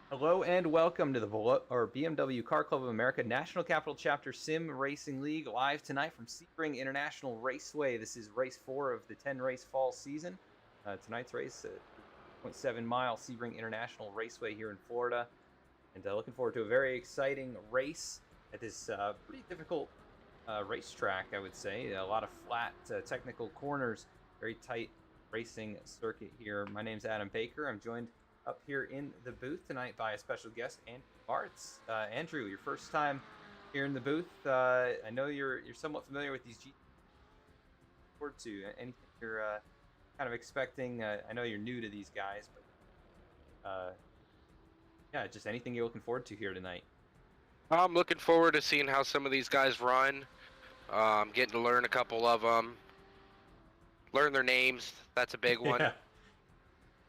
Hello and welcome to the BMW Car Club of America National Capital Chapter Sim Racing League, live tonight from Sebring International Raceway. This is race 4 of the 10-race fall season. Tonight's race at 0.7-mile Sebring International Raceway here in Florida. And looking forward to a very exciting race at this pretty difficult racetrack, I would say. A lot of flat technical corners, very tight racing circuit here. My name's Adam Baker. I'm joined up here in the booth tonight by a special guest, Andrew Bartz. Andrew, your first time here in the booth. I know you're somewhat familiar with these G. Forward to anything you're kind of expecting. I know you're new to these guys, but yeah, just anything you're looking forward to here tonight. I'm looking forward to seeing how some of these guys run. Getting to learn a couple of them, learn their names. That's a big one. Yeah.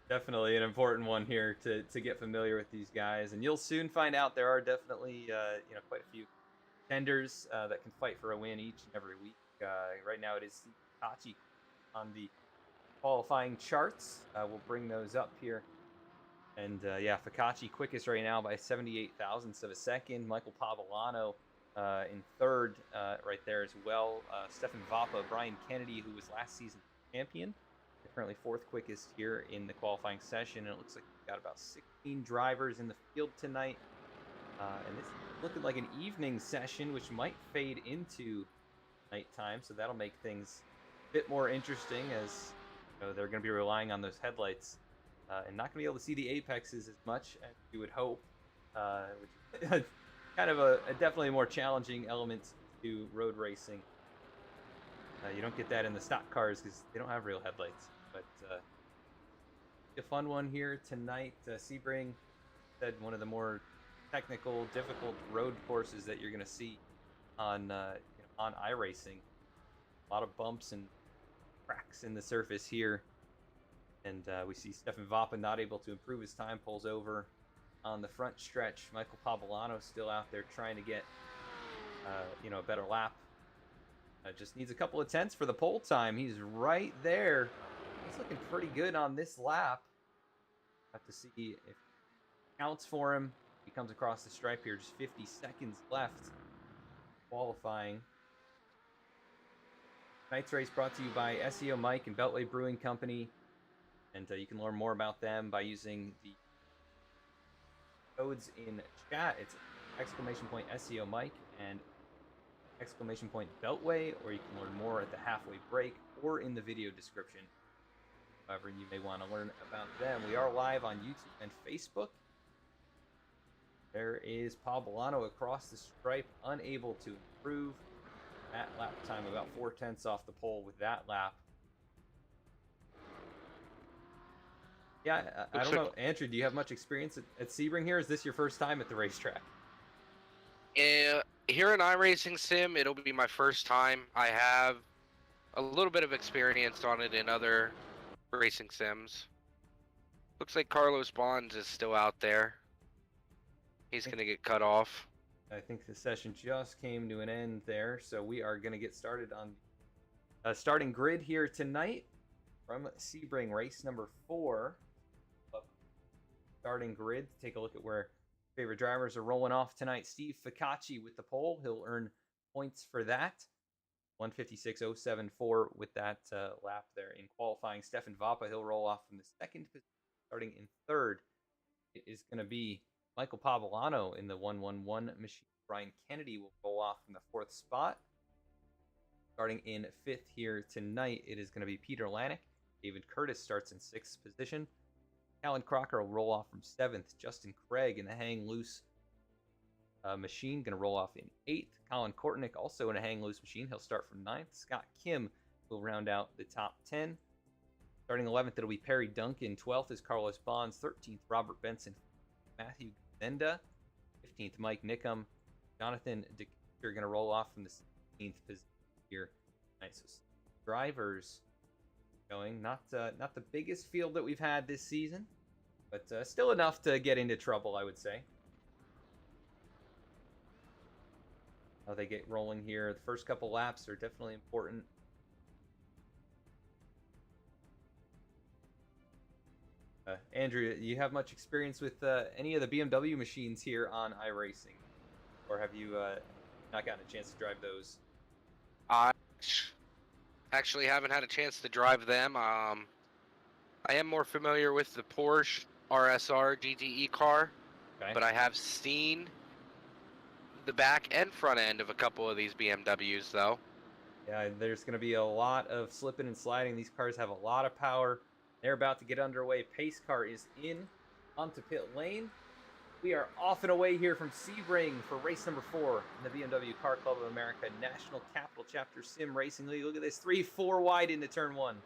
Definitely an important one here to get familiar with these guys, and you'll soon find out there are definitely quite a few contenders that can fight for a win each and every week. Right now it is Fakachi on the qualifying charts. We'll bring those up here, and yeah, Fakachi quickest right now by 78 thousandths of a second. Michael Pavolano in third right there as well. Stefan Vapa, Brian Kennedy, who was last season's champion, currently fourth quickest here in the qualifying session, and it looks like we've got about 16 drivers in the field tonight. And it's looking like an evening session, which might fade into nighttime, so that'll make things a bit more interesting, as they're going to be relying on those headlights and not going to be able to see the apexes as much as you would hope, which is kind of a definitely more challenging element to road racing. You don't get that in the stock cars because they don't have real headlights. But a fun one here tonight. Sebring said one of the more technical, difficult road courses that you're going to see on on iRacing. A lot of bumps and cracks in the surface here, and we see Stefan Vapa not able to improve his time. Pulls over on the front stretch. Michael Pavolano still out there trying to get a better lap. Just needs a couple of tenths for the pole time. He's right there. He's looking pretty good on this lap. Have to see if it counts for him. He comes across the stripe here. Just 50 seconds left qualifying. Tonight's race brought to you by SEO Mike and Beltway Brewing Company. And you can learn more about them by using the codes in chat. It's !SEO Mike and !Beltway, or you can learn more at the halfway break or in the video description. However, you may want to learn about them. We are live on YouTube and Facebook. There is Pavolano across the stripe, unable to improve. That lap time about 4 tenths off the pole with that lap. Yeah, I don't know. Andrew, do you have much experience at Sebring here? Is this your first time at the racetrack? Yeah, here in iRacing Sim, it'll be my first time. I have a little bit of experience on it in other racing sims. Looks like Carlos Bonds is still out there. He's going to get cut off. I think the session just came to an end there, so we are going to get started on starting grid here tonight from Sebring, race number 4. Starting grid, take a look at where favorite drivers are rolling off tonight. Steve Fakachi with the pole. He'll earn points for that. 156.074 with that lap there in qualifying. Stefan Vapa, he'll roll off from the second position. Starting in third, it is going to be Michael Pavolano in the 111 machine. Brian Kennedy will roll off from the 4th spot. Starting in 5th here tonight, it is going to be Peter Lanick. David Curtis starts in 6th position. Alan Crocker will roll off from 7th. Justin Craig in the hang loose machine going to roll off in 8th. Colin Kortnick also in a hang loose machine. He'll start from 9th. Scott Kim will round out the top 10. Starting 11th, it'll be Perry Duncan. 12th is Carlos Bonds. 13th, Robert Benson. Matthew Genda. 15th, Mike Nickham. Jonathan DeKeeter going to roll off from the 16th position here. Nice. So drivers going. Not the biggest field that we've had this season, but still enough to get into trouble, I would say. How they get rolling here. The first couple laps are definitely important. Andrew, you have much experience with any of the BMW machines here on iRacing, or have you not gotten a chance to drive those? I actually haven't had a chance to drive them. I am more familiar with the Porsche RSR GTE car, Okay. but I have seen the back and front end of a couple of these BMWs, though. Yeah, there's going to be a lot of slipping and sliding. These cars have a lot of power. They're about to get underway. Pace car is in onto pit lane. We are off and away here from Sebring for race number 4 in the BMW Car Club of America National Capital Chapter Sim Racing League. Look at this, 3-4 wide into turn 1.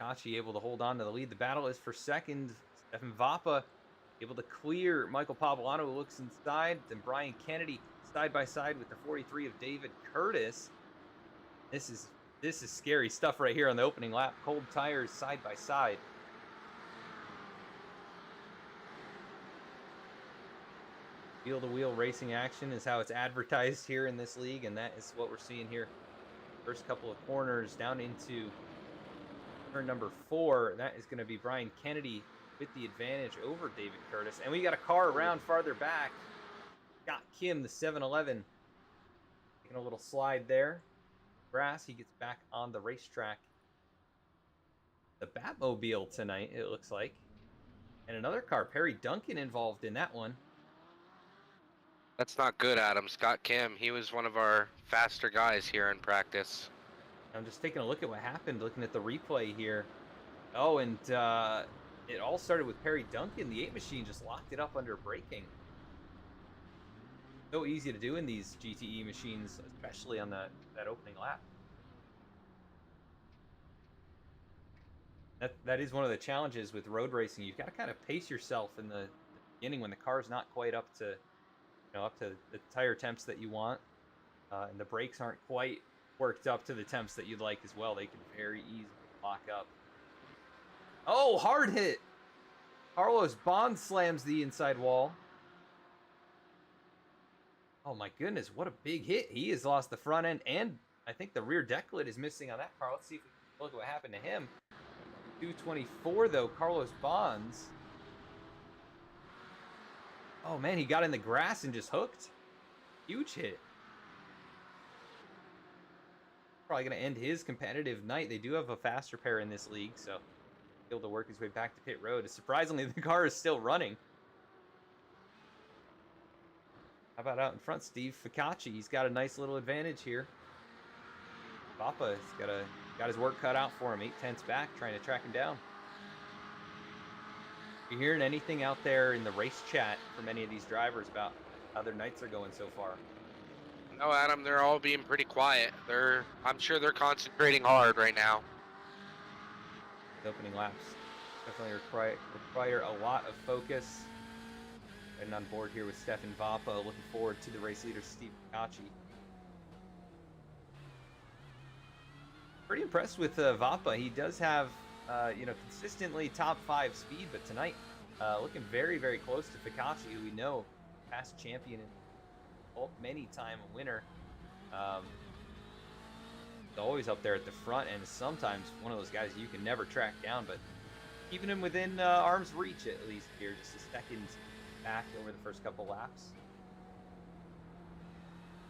Kachi able to hold on to the lead. The battle is for second. Stefan Vappa able to clear Michael Pavolano, who looks inside. Then Brian Kennedy side by side with the 43 of David Curtis. This is scary stuff right here on the opening lap. Cold tires side by side. Wheel-to-wheel racing action is how it's advertised here in this league, and that is what we're seeing here. First couple of corners down into turn number 4. That is going to be Brian Kennedy with the advantage over David Curtis. And we got a car around farther back. Scott Kim, the 7-Eleven, taking a little slide there. Grass, he gets back on the racetrack. The Batmobile tonight, it looks like. And another car, Perry Duncan, involved in that one. That's not good, Adam. Scott Kim, he was one of our faster guys here in practice. I'm just taking a look at what happened, looking at the replay here. Oh, and it all started with Perry Duncan. The 8 machine just locked it up under braking. So easy to do in these GTE machines, especially on that opening lap. That is one of the challenges with road racing. You've got to kind of pace yourself in the beginning when the car's not quite up to, up to the tire temps that you want, and the brakes aren't quite worked up to the temps that you'd like as well. They can very easily lock up. Oh, hard hit! Carlos Bond slams the inside wall. Oh my goodness, what a big hit. He has lost the front end, and I think the rear deck lid is missing on that car. Let's see if we can look at what happened to him. 224 though, Carlos Bonds. Oh man, he got in the grass and just hooked. Huge hit. Probably going to end his competitive night. They do have a faster pair in this league, so he'll be able to work his way back to pit road. Surprisingly, the car is still running. How about out in front, Steve Ficacci? He's got a nice little advantage here. Papa's got his work cut out for him. 8/10 back, trying to track him down. You hearing anything out there in the race chat from any of these drivers about how their nights are going so far? No, Adam, they're all being pretty quiet. I'm sure they're concentrating hard right now. The opening laps definitely require a lot of focus. And on board here with Stefan Vappa, looking forward to the race leader, Steve Ficacci. Pretty impressed with Vappa. He does have, consistently top 5 speed, but tonight, looking very, very close to Ficacci, who we know, past champion and many-time winner. He's always up there at the front, and sometimes one of those guys you can never track down, but keeping him within arm's reach at least here, just a second back over the first couple laps.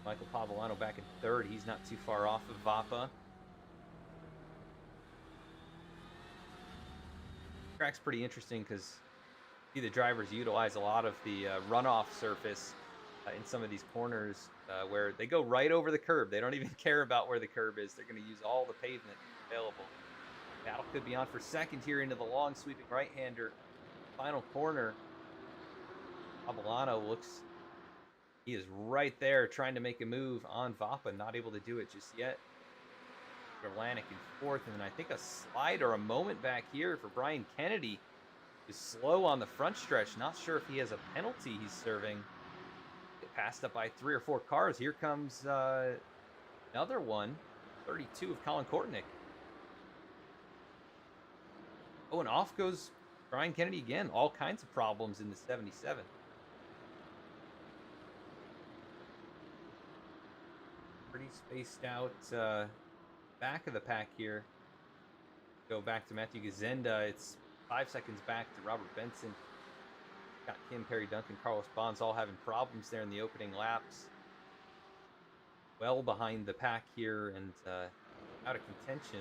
Michael Pavolano back in 3rd. He's not too far off of Vappa. Track's pretty interesting because the drivers utilize a lot of the runoff surface in some of these corners where they go right over the curb. They don't even care about where the curb is. They're going to use all the pavement available. Battle could be on for second here into the long sweeping right-hander. Final corner. Pavolano he is right there trying to make a move on Vappa, not able to do it just yet. Atlantic in 4th, and then I think a slide or a moment back here for Brian Kennedy. Is slow on the front stretch. Not sure if he has a penalty he's serving. Get passed up by 3 or 4 cars. Here comes another one. 32 of Colin Kortnick. Oh, and off goes Brian Kennedy again. All kinds of problems in the 77. Pretty spaced out back of the pack here. go back to Matthew Gazenda. It's 5 seconds back to Robert Benson. Got Kim, Perry Duncan, Carlos Bonds all having problems there in the opening laps. Well behind the pack here and out of contention.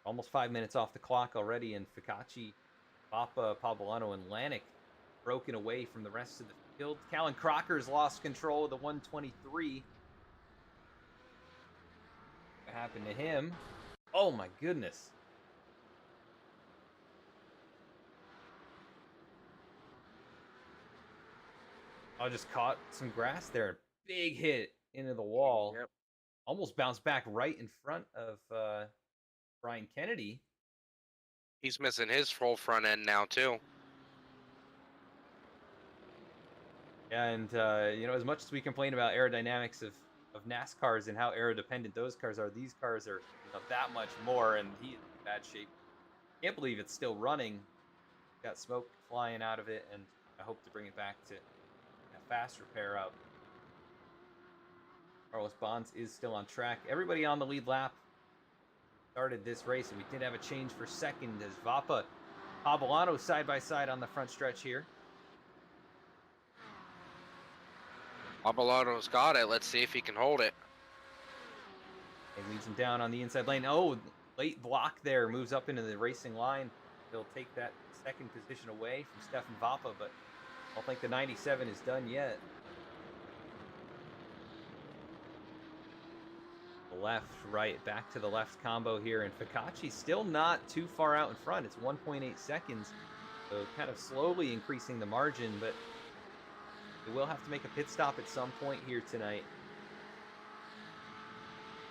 Almost 5 minutes off the clock already, and Ficacci, Papa, Pavolano, and Lanik broken away from the rest of the field. Callan Crocker's lost control of the 123. What happened to him? Oh my goodness. I just caught some grass there. Big hit into the wall. Yep. Almost bounced back right in front of Brian Kennedy. He's missing his full front end now too. Yeah, and you know, as much as we complain about aerodynamics of NASCARs and how aerodependent those cars are, these cars are, you know, that much more, and he is in bad shape. Can't believe it's still running. Got smoke flying out of it, and I hope to bring it back to a fast repair up. Carlos Bonds is still on track. Everybody on the lead lap started this race, and we did have a change for second as Vapa, Pavolano side by side on the front stretch here. Pavolano's got it. Let's see if he can hold it. He leads him down on the inside lane. Oh, late block there. Moves up into the racing line. He'll take that second position away from Stefan Vapa, but I don't think the 97 is done yet. Left, right, back to the left combo here, and Ficacci's still not too far out in front. It's 1.8 seconds, so kind of slowly increasing the margin, but he will have to make a pit stop at some point here tonight,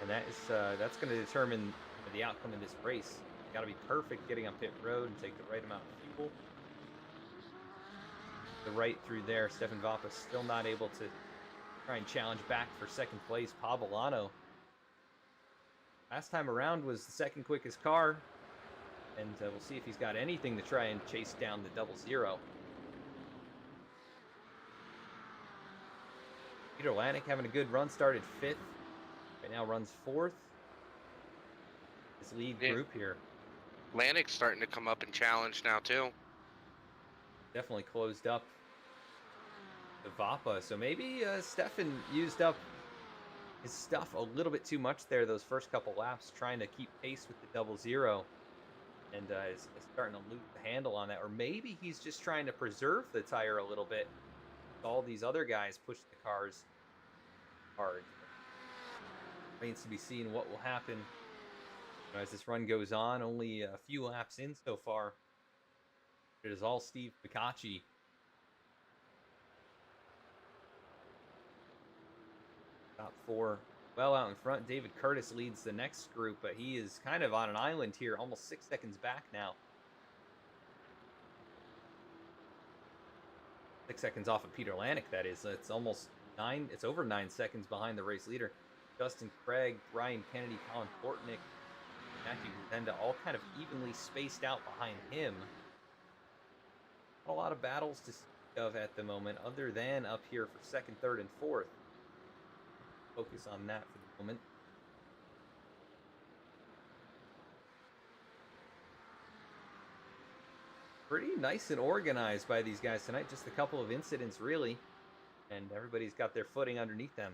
and that's going to determine the outcome of this race. Got to be perfect getting on pit road and take the right amount of fuel. The right through there, Stefan Vapa still not able to try and challenge back for second place. Pavolano, last time around, was the second quickest car, and we'll see if he's got anything to try and chase down the 00. Peter Lanik having a good run, started 5th, right now runs 4th. His lead group here. Lanik's starting to come up and challenge now too. Definitely closed up the Vapa, so maybe Stefan used up his stuff a little bit too much there those first couple laps, trying to keep pace with the 00, and is starting to lose the handle on that. Or maybe he's just trying to preserve the tire a little bit. All these other guys push the cars hard. Remains to be seen what will happen as this run goes on. Only a few laps in so far. It is all Steve Ficacci. Top 4 well out in front. David Curtis leads the next group, but he is kind of on an island here, almost 6 seconds back now. 6 seconds off of Peter Lanik, that is. It's almost 9, it's over 9 seconds behind the race leader. Justin Craig, Brian Kennedy, Colin Portnick, Matthew Gazenda, all kind of evenly spaced out behind him. Not a lot of battles to speak of at the moment, other than up here for second, third, and fourth. Focus on that for the moment. Pretty nice and organized by these guys tonight. Just a couple of incidents, really, and everybody's got their footing underneath them.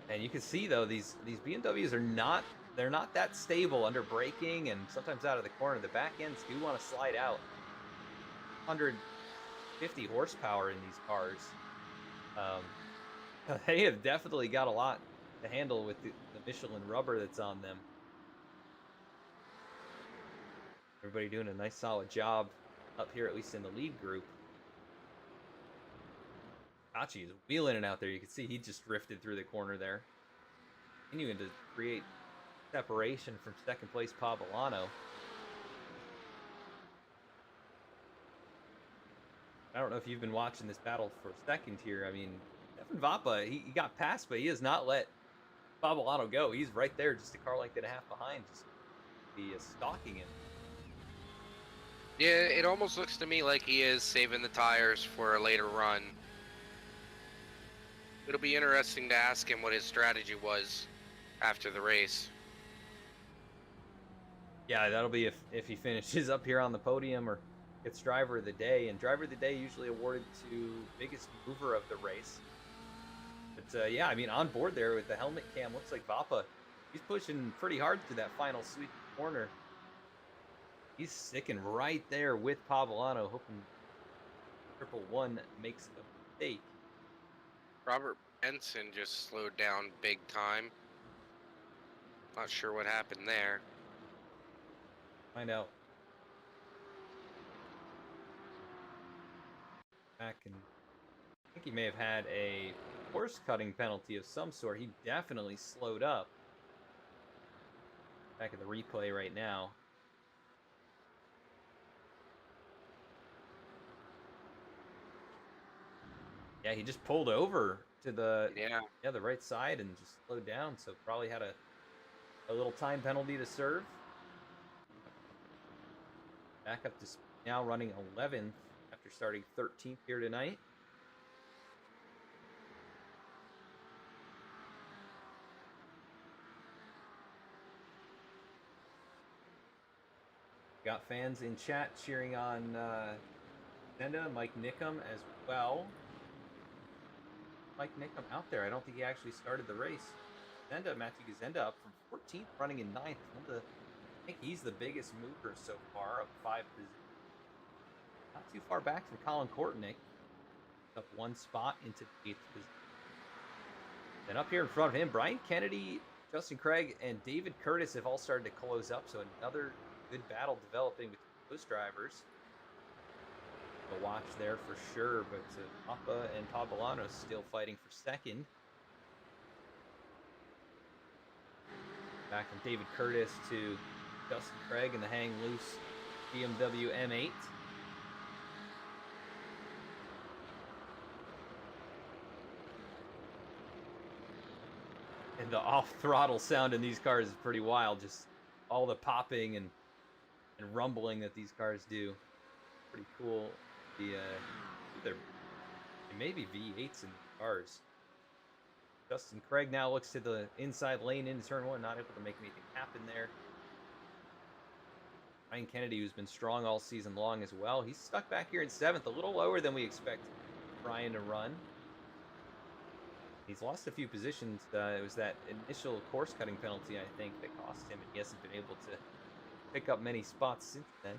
And you can see, though, these BMWs are not, they're not that stable under braking, and sometimes out of the corner. The back ends do want to slide out. 150 horsepower in these cars. They have definitely got a lot to handle with the Michelin rubber that's on them. Everybody doing a nice solid job up here, at least in the lead group. Hachi is wheeling it out there. You can see he just drifted through the corner there. Continuing to create separation from second place Pavolano. I don't know if you've been watching this battle for a second here. I mean, Stefan Vapa, he got past, but he has not let Pavolano go. He's right there, just a car length and a half behind, just be stalking him. Yeah, it almost looks to me like he is saving the tires for a later run. It'll be interesting to ask him what his strategy was after the race. Yeah, that'll be if he finishes up here on the podium or gets driver of the day. And driver of the day usually awarded to biggest mover of the race. But yeah, I mean, on board there with the helmet cam, looks like Vapa, he's pushing pretty hard through that final sweep corner. He's sticking right there with Pavlano, hoping 111 makes a mistake. Robert Benson just slowed down big time. Not sure what happened there. Find out. Back and I think he may have had a course cutting penalty of some sort. He definitely slowed up. Back at the replay right now. Yeah, he just pulled over to the the right side and just slowed down. So probably had a little time penalty to serve. Back up to now running 11th after starting 13th here tonight. Got fans in chat cheering on Zenda, Mike Nickham as well. Mike Nickham out there. I don't think he actually started the race. Zenda, Matthew Gazenda up from 14th, running in 9th. I think he's the biggest mover so far, up 5 positions. Not too far back from Colin Kortnick. Up 1 spot into the 8th position. Then up here in front of him, Brian Kennedy, Justin Craig, and David Curtis have all started to close up. So another good battle developing with those drivers. A watch there for sure, but Papa and Pavlano still fighting for second. Back from David Curtis to Justin Craig in the hang loose BMW M8. And the off-throttle sound in these cars is pretty wild. Just all the popping and rumbling that these cars do. Pretty cool. They may be V8s in the cars. Justin Craig now looks to the inside lane into turn 1, not able to make anything happen there. Ryan Kennedy, who's been strong all season long as well, he's stuck back here in 7th, a little lower than we expect Ryan to run. He's lost a few positions. It was that initial course cutting penalty, I think, that cost him, and he hasn't been able to pick up many spots since then.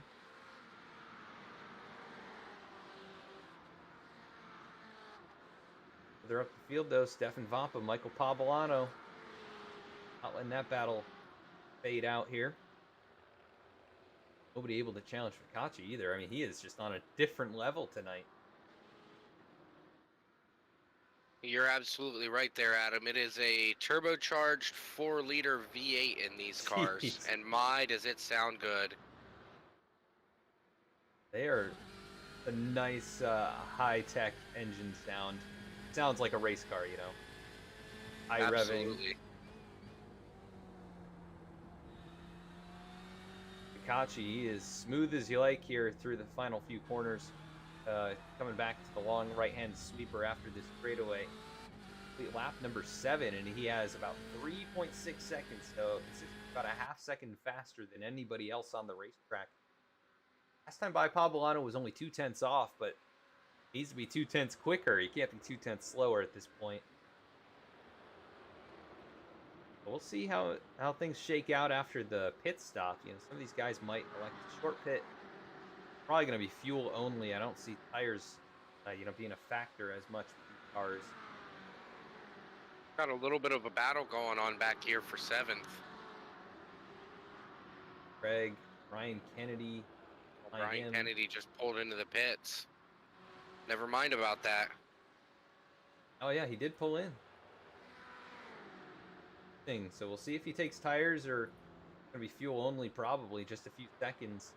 They're up the field, though. Stefan Vampa, Michael Pavlano. Not letting that battle fade out here. Nobody able to challenge Fikachi either. I mean, he is just on a different level tonight. You're absolutely right there, Adam. It is a turbocharged 4-liter V8 in these cars. Jeez. And my, does it sound good. They are a nice high-tech engine sound. Sounds like a race car, you know. High Absolutely. revving. Fikachi, he is smooth as you like here through the final few corners. Coming back to the long right-hand sweeper after this straightaway. Lap number 7, and he has about 3.6 seconds, so it's about a half second faster than anybody else on the racetrack. Last time by Pavlano was only 0.2 off, but he needs to be 0.2 quicker. He can't be 0.2 slower at this point. But we'll see how things shake out after the pit stop. You know, some of these guys might elect a short pit. Probably going to be fuel only. I don't see tires, being a factor as much for these cars. Got a little bit of a battle going on back here for 7th. Craig, Ryan Kennedy. Ryan Kennedy just pulled into the pits. Never mind about that. Oh yeah, he did pull in. So we'll see if he takes tires or gonna be fuel only. Probably just a few seconds.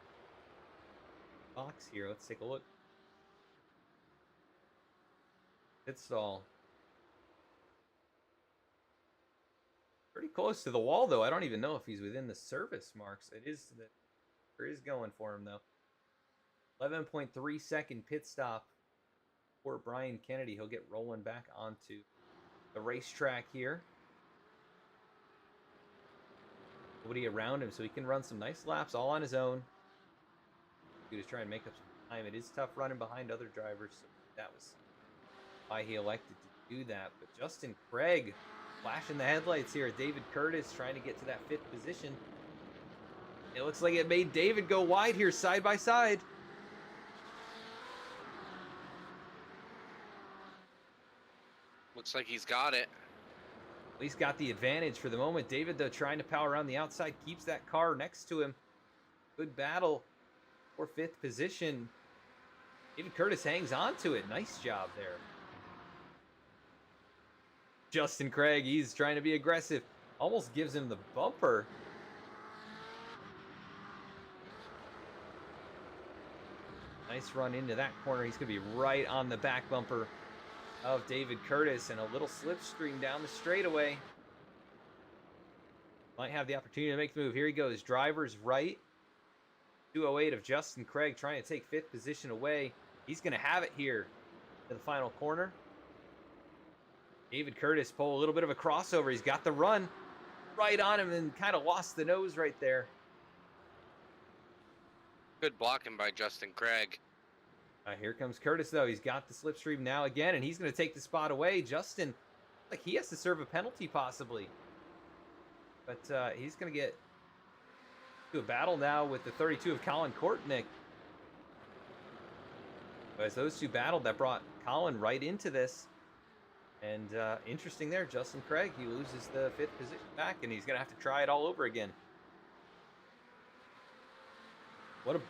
Box here. Let's take a look. Pit stall. Pretty close to the wall, though. I don't even know if he's within the service marks. It is going for him, though. 11.3 second pit stop for Brian Kennedy. He'll get rolling back onto the racetrack here. Nobody around him, so he can run some nice laps all on his own. He was trying to make up some time. It is tough running behind other drivers, so that was why he elected to do that. But Justin Craig flashing the headlights here at David Curtis, trying to get to that 5th position. It looks like it made David go wide here, side by side. Looks like he's got it. At least got the advantage for the moment. David, though, trying to power around the outside, keeps that car next to him. Good battle for 5th position. David Curtis hangs on to it. Nice job there. Justin Craig, he's trying to be aggressive. Almost gives him the bumper. Nice run into that corner. He's going to be right on the back bumper of David Curtis, and a little slipstream down the straightaway. Might have the opportunity to make the move. Here he goes. Driver's right. 208 of Justin Craig trying to take 5th position away. He's going to have it here to the final corner. David Curtis pull a little bit of a crossover. He's got the run right on him and kind of lost the nose right there. Good blocking by Justin Craig. Here comes Curtis, though. He's got the slipstream now again, and he's going to take the spot away. Justin, like he has to serve a penalty possibly. But he's going to get to a battle now with the 32 of Colin Kortnick. As those two battled, that brought Colin right into this. And interesting there, Justin Craig, he loses the 5th position back, and he's going to have to try it all over again.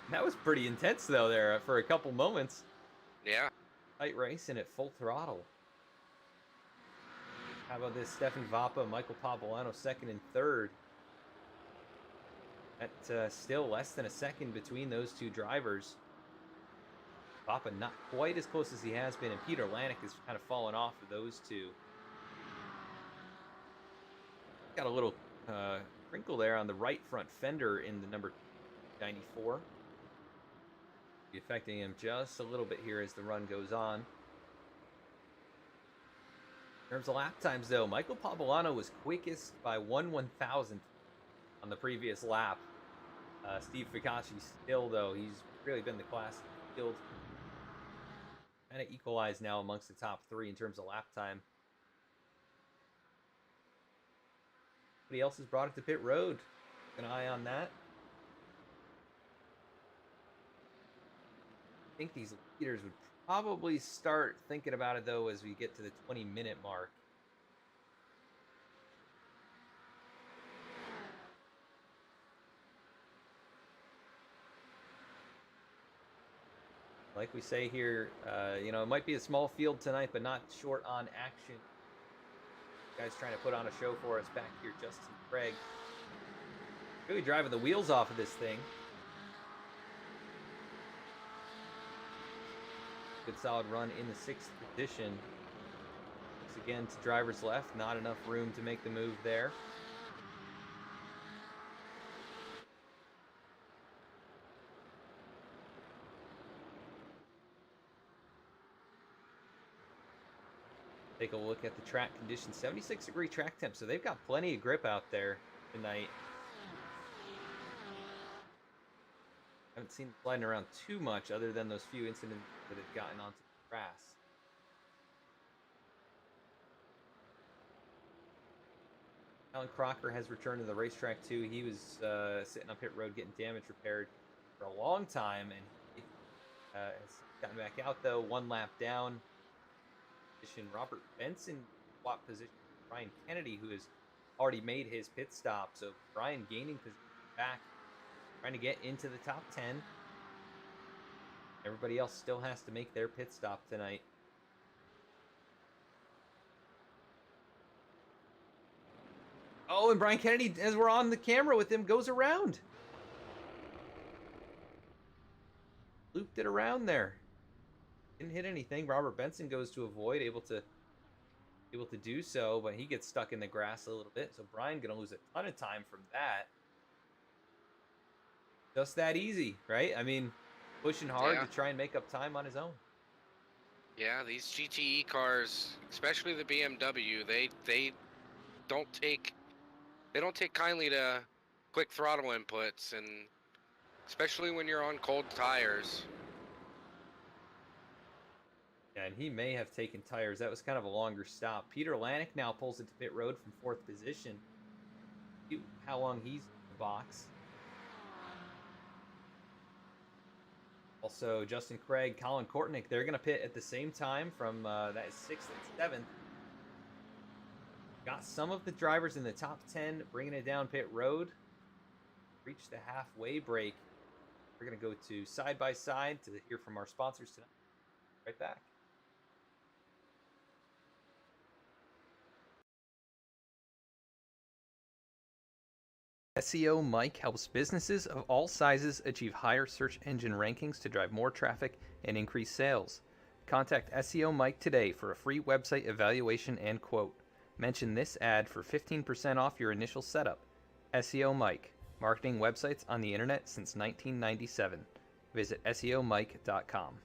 That was pretty intense, though, there for a couple moments. Yeah. Tight race and at full throttle. How about this? Stefan Vappa, Michael Pavolano, 2nd and 3rd. At still less than a second between those two drivers. Vappa not quite as close as he has been, and Peter Lanik has kind of fallen off of those two. Got a little crinkle there on the right front fender in the number 94. Be affecting him just a little bit here as the run goes on. In terms of lap times, though, Michael Pavolano was quickest by 1/1000th on the previous lap. Steve Ficacci still, though, he's really been the class field. Kind of equalized now amongst the top 3 in terms of lap time. Somebody else has brought it to pit road. Keep an eye on that. I think these leaders would probably start thinking about it, though, as we get to the 20-minute mark. Like we say here, you know, it might be a small field tonight, but not short on action. Guys trying to put on a show for us back here, Justin Craig. Really driving the wheels off of this thing. Good solid run in the 6th position. Once again to driver's left, not enough room to make the move there. Take a look at the track conditions. 76-degree track temp, so they've got plenty of grip out there tonight. Haven't seen them sliding around too much other than those few incidents that have gotten onto the grass. Alan Crocker has returned to the racetrack too. He was sitting on pit road getting damage repaired for a long time, and he has gotten back out though. 1 lap down. Robert Benson swap position with Brian Kennedy, who has already made his pit stop. So Brian gaining position back, trying to get into the top 10. Everybody else still has to make their pit stop tonight. Oh, and Brian Kennedy, as we're on the camera with him, goes around. Looped it around there. Didn't hit anything. Robert Benson goes to avoid, able to do so, but he gets stuck in the grass a little bit. So Brian gonna lose a ton of time from that. Just that easy, right? I mean, pushing hard to try and make up time on his own. Yeah, these GTE cars, especially the BMW, they don't take they don't take kindly to quick throttle inputs, and especially when you're on cold tires. Yeah, and he may have taken tires. That was kind of a longer stop. Peter Lanik now pulls into pit road from 4th position. See how long he's in the box. Also, Justin Craig, Colin Kortnick, they're going to pit at the same time from that is 6th and 7th. Got some of the drivers in the top 10 bringing it down pit road. Reached the halfway break. We're going to go to side by side to hear from our sponsors tonight. Right back. SEO Mike helps businesses of all sizes achieve higher search engine rankings to drive more traffic and increase sales. Contact SEO Mike today for a free website evaluation and quote. Mention this ad for 15% off your initial setup. SEO Mike, marketing websites on the internet since 1997. Visit SEOMike.com.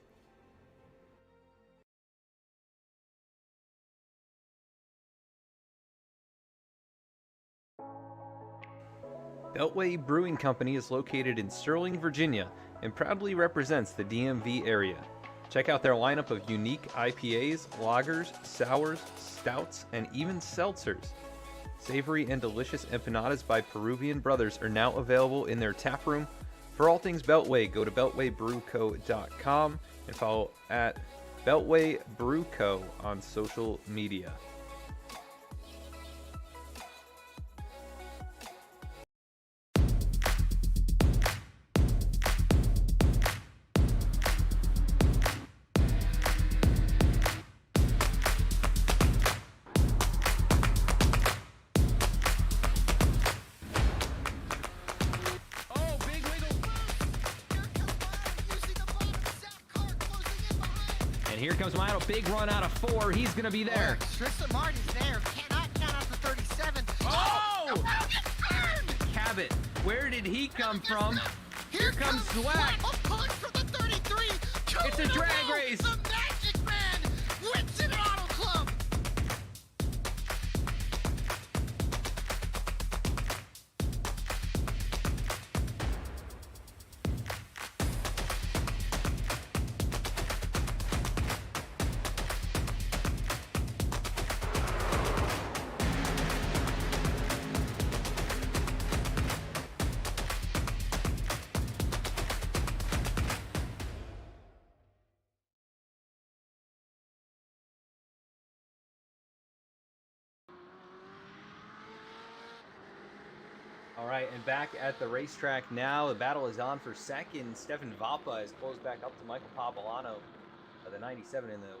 Beltway Brewing Company is located in Sterling, Virginia, and proudly represents the DMV area. Check out their lineup of unique IPAs, lagers, sours, stouts, and even seltzers. Savory and delicious empanadas by Peruvian Brothers are now available in their tap room. For all things Beltway, go to beltwaybrewco.com and follow at Beltway Brew Co. on social media. And here comes Milo, big run out of 4. He's going to be there. Tristan Martin's there. Cannot count out the 37. Oh! Burned! Cabot, where did he come from? Here comes Zwack. A push for the 33. It's a drag race. The Magic Man wins it at Auto Club. All right, and back at the racetrack now. The battle is on for second. Stefan Vapa has closed back up to Michael Pavolano. The 97 in the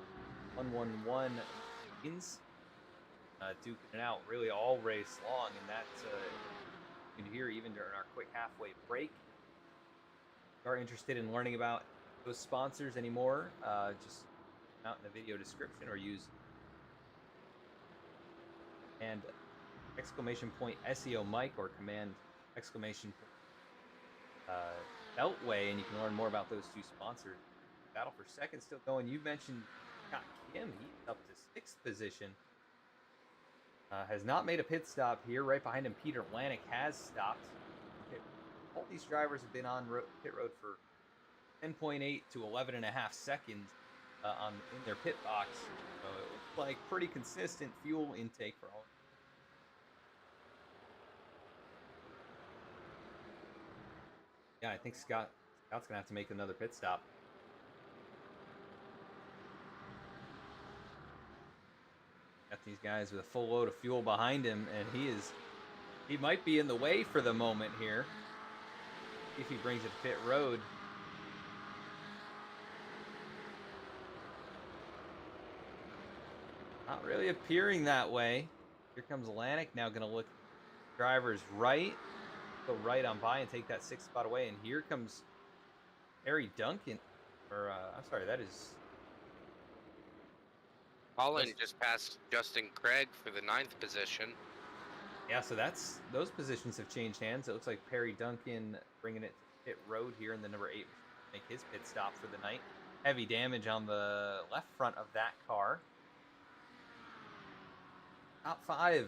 111 wins. Duking it out really all race long, and that's you can hear even during our quick halfway break. If you are interested in learning about those sponsors anymore, just out in the video description or use and exclamation point SEO Mike or command exclamation Beltway, and you can learn more about those two sponsors. Battle for second still going. You mentioned Scott Kim. He's up to 6th position. Has not made a pit stop here. Right behind him, Peter Lanik has stopped. All these drivers have been on pit road for 10.8 to 11.5 seconds in their pit box. So it looks like pretty consistent fuel intake for all. Yeah, I think Scott's going to have to make another pit stop. Got these guys with a full load of fuel behind him, and he might be in the way for the moment here. If he brings it to pit road. Not really appearing that way. Here comes Lanik, now going to look drivers right. Go right on by and take that 6th spot away. And here comes Harry Duncan. Or, I'm sorry, that is... Colin just passed Justin Craig for the 9th position. Yeah, so those positions have changed hands. It looks like Perry Duncan bringing it to pit road here in the number 8 make his pit stop for the night. heavy damage on the left front of that car. Top 5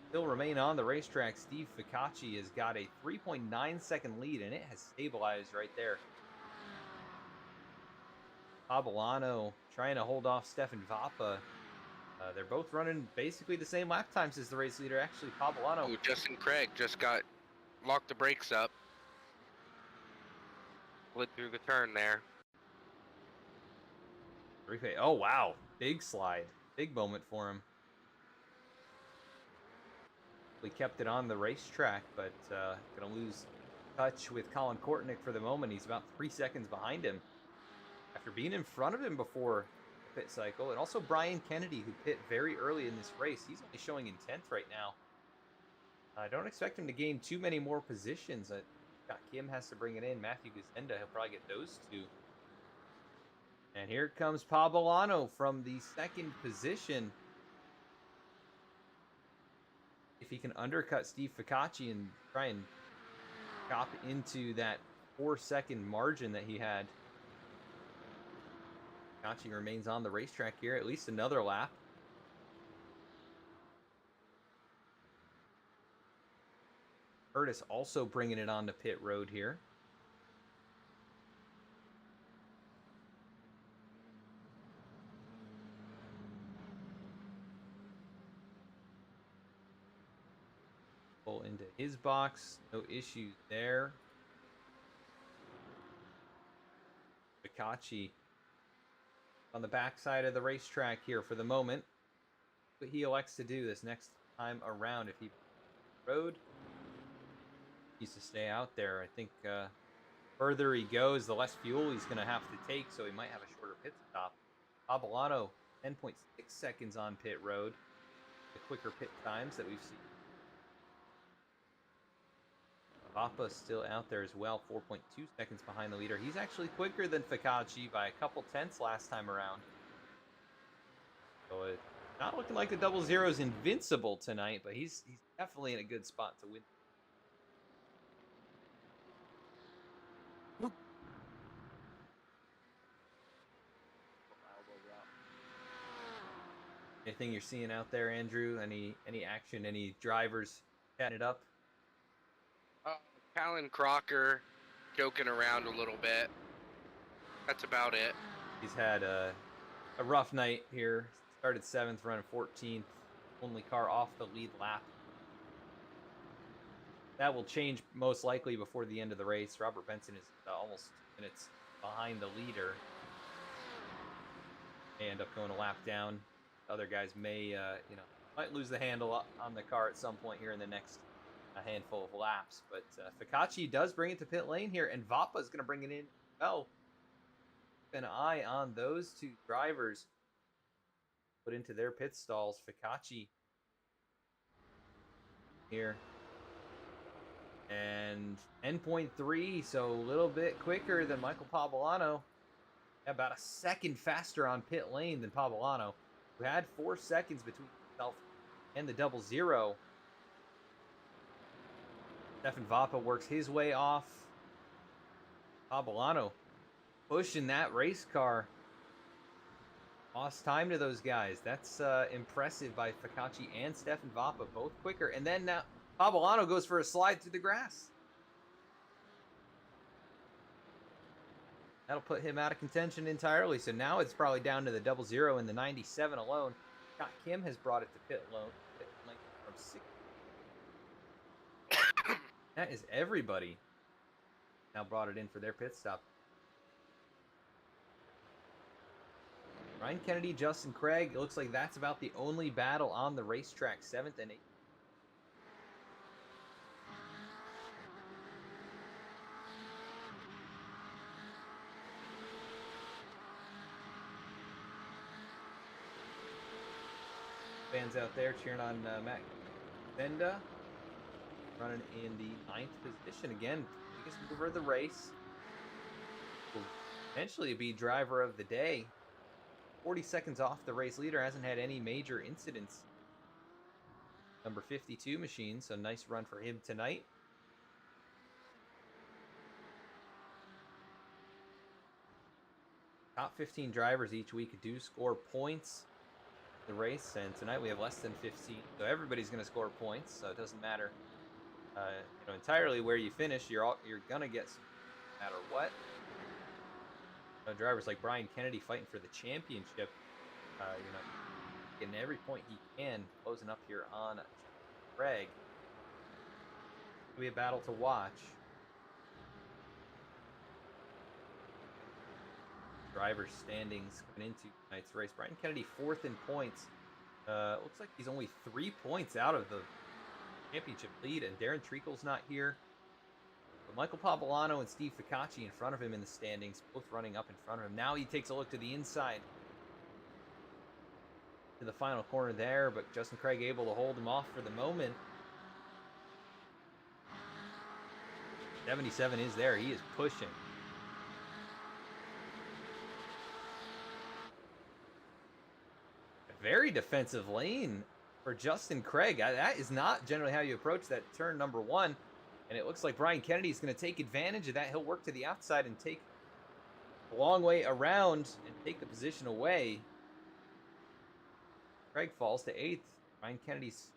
still remain on the racetrack. Steve Ficacci has got a 3.9-second lead, and it has stabilized right there. Pabolano trying to hold off Stefan Vappa. They're both running basically the same lap times as the race leader. Actually, Pabolano. Oh, Justin Craig just got locked the brakes up. Slid through the turn there. Oh, wow. Big slide. Big moment for him. We kept it on the racetrack, but going to lose touch with Colin Kortnick for the moment. He's about 3 seconds behind him after being in front of him before the pit cycle. And also Brian Kennedy, who pit very early in this race. He's only showing in 10th right now. I don't expect him to gain too many more positions. Scott Kim has to bring it in. Matthew Gazenda, he'll probably get those two. And here comes Pabolano from the second position. If he can undercut Steve Ficacci and try and chop into that 4-second margin that he had. Ficacci remains on the racetrack here, at least another lap. Curtis also bringing it on to pit road here. Pull into his box, no issues there. Ficacci on the backside of the racetrack here for the moment. What he elects to do this next time around, if he road, needs to stay out there. I think further he goes, the less fuel he's going to have to take, so he might have a shorter pit stop. Pabolano, 10.6 seconds on pit road. The quicker pit times that we've seen. Vappa still out there as well, 4.2 seconds behind the leader. He's actually quicker than Ficacci by a couple tenths last time around. So it's not looking like the 00 is invincible tonight, but he's definitely in a good spot to win. Anything you're seeing out there, Andrew? Any action? Any drivers chatting it up? Callan Crocker joking around a little bit. That's about it. He's had a rough night here. Started 7th, running 14th. Only car off the lead lap. That will change most likely before the end of the race. Robert Benson is almost 2 minutes behind the leader. May end up going a lap down. Other guys may, might lose the handle on the car at some point here in the next handful of laps. But Ficacci does bring it to pit lane here, and Vappa is going to bring it in. Oh, keep an eye on those two drivers. Put into their pit stalls. Ficacci here. And 10.3, so a little bit quicker than Michael Pabolano. About a second faster on pit lane than Pabolano, who had 4 seconds between himself and the 00. Stefan Vappa works his way off. Pabolano pushing that race car. Lost time to those guys. That's impressive by Ficacci and Stefan Vappa, both quicker. And then now Pabolano goes for a slide through the grass. That'll put him out of contention entirely. So now it's probably down to the 00 and the 97 alone. Scott Kim has brought it to pit lane from 6. That is everybody now brought it in for their pit stop. Ryan Kennedy, Justin Craig. It looks like that's about the only battle on the racetrack. 7th and 8th. Fans out there cheering on Matt Benda. Running in the 9th position. Again, biggest mover of the race. Will eventually be driver of the day. 40 seconds off the race leader. Hasn't had any major incidents. Number 52 machine. So nice run for him tonight. top 15 drivers each week do score points in the race, and tonight we have less than 15, so everybody's going to score points. So it doesn't matter, entirely where you finish. You're gonna get some, no matter what. Drivers like Brian Kennedy fighting for the championship, getting every point he can, closing up here on Craig. It'll be a battle to watch. Driver standings coming into tonight's race. Brian Kennedy 4th in points. Looks like he's only 3 points out of the championship lead, and Darren Treacle's not here. But Michael Pavolano and Steve Ficacci in front of him in the standings, both running up in front of him. Now he takes a look to the inside, to the final corner there, but Justin Craig able to hold him off for the moment. 77 is there. He is pushing. A very defensive lane for Justin Craig. That is not generally how you approach that turn number 1. And it looks like Brian Kennedy is going to take advantage of that. He'll work to the outside and take a long way around and take the position away. Craig falls to 8th. Brian Kennedy's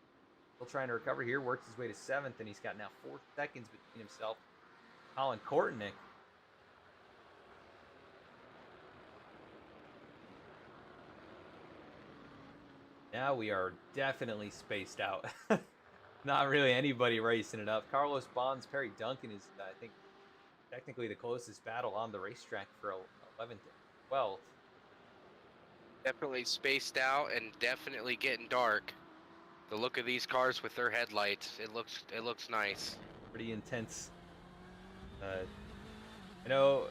still trying to recover here. Works his way to 7th, and he's got now 4 seconds between himself and Colin Kortnick. Now we are definitely spaced out. Not really anybody racing it up. Carlos Bonds, Perry Duncan is, I think, technically the closest battle on the racetrack for 11th and 12th. Definitely spaced out and definitely getting dark. The look of these cars with their headlights, it looks nice. Pretty intense. I know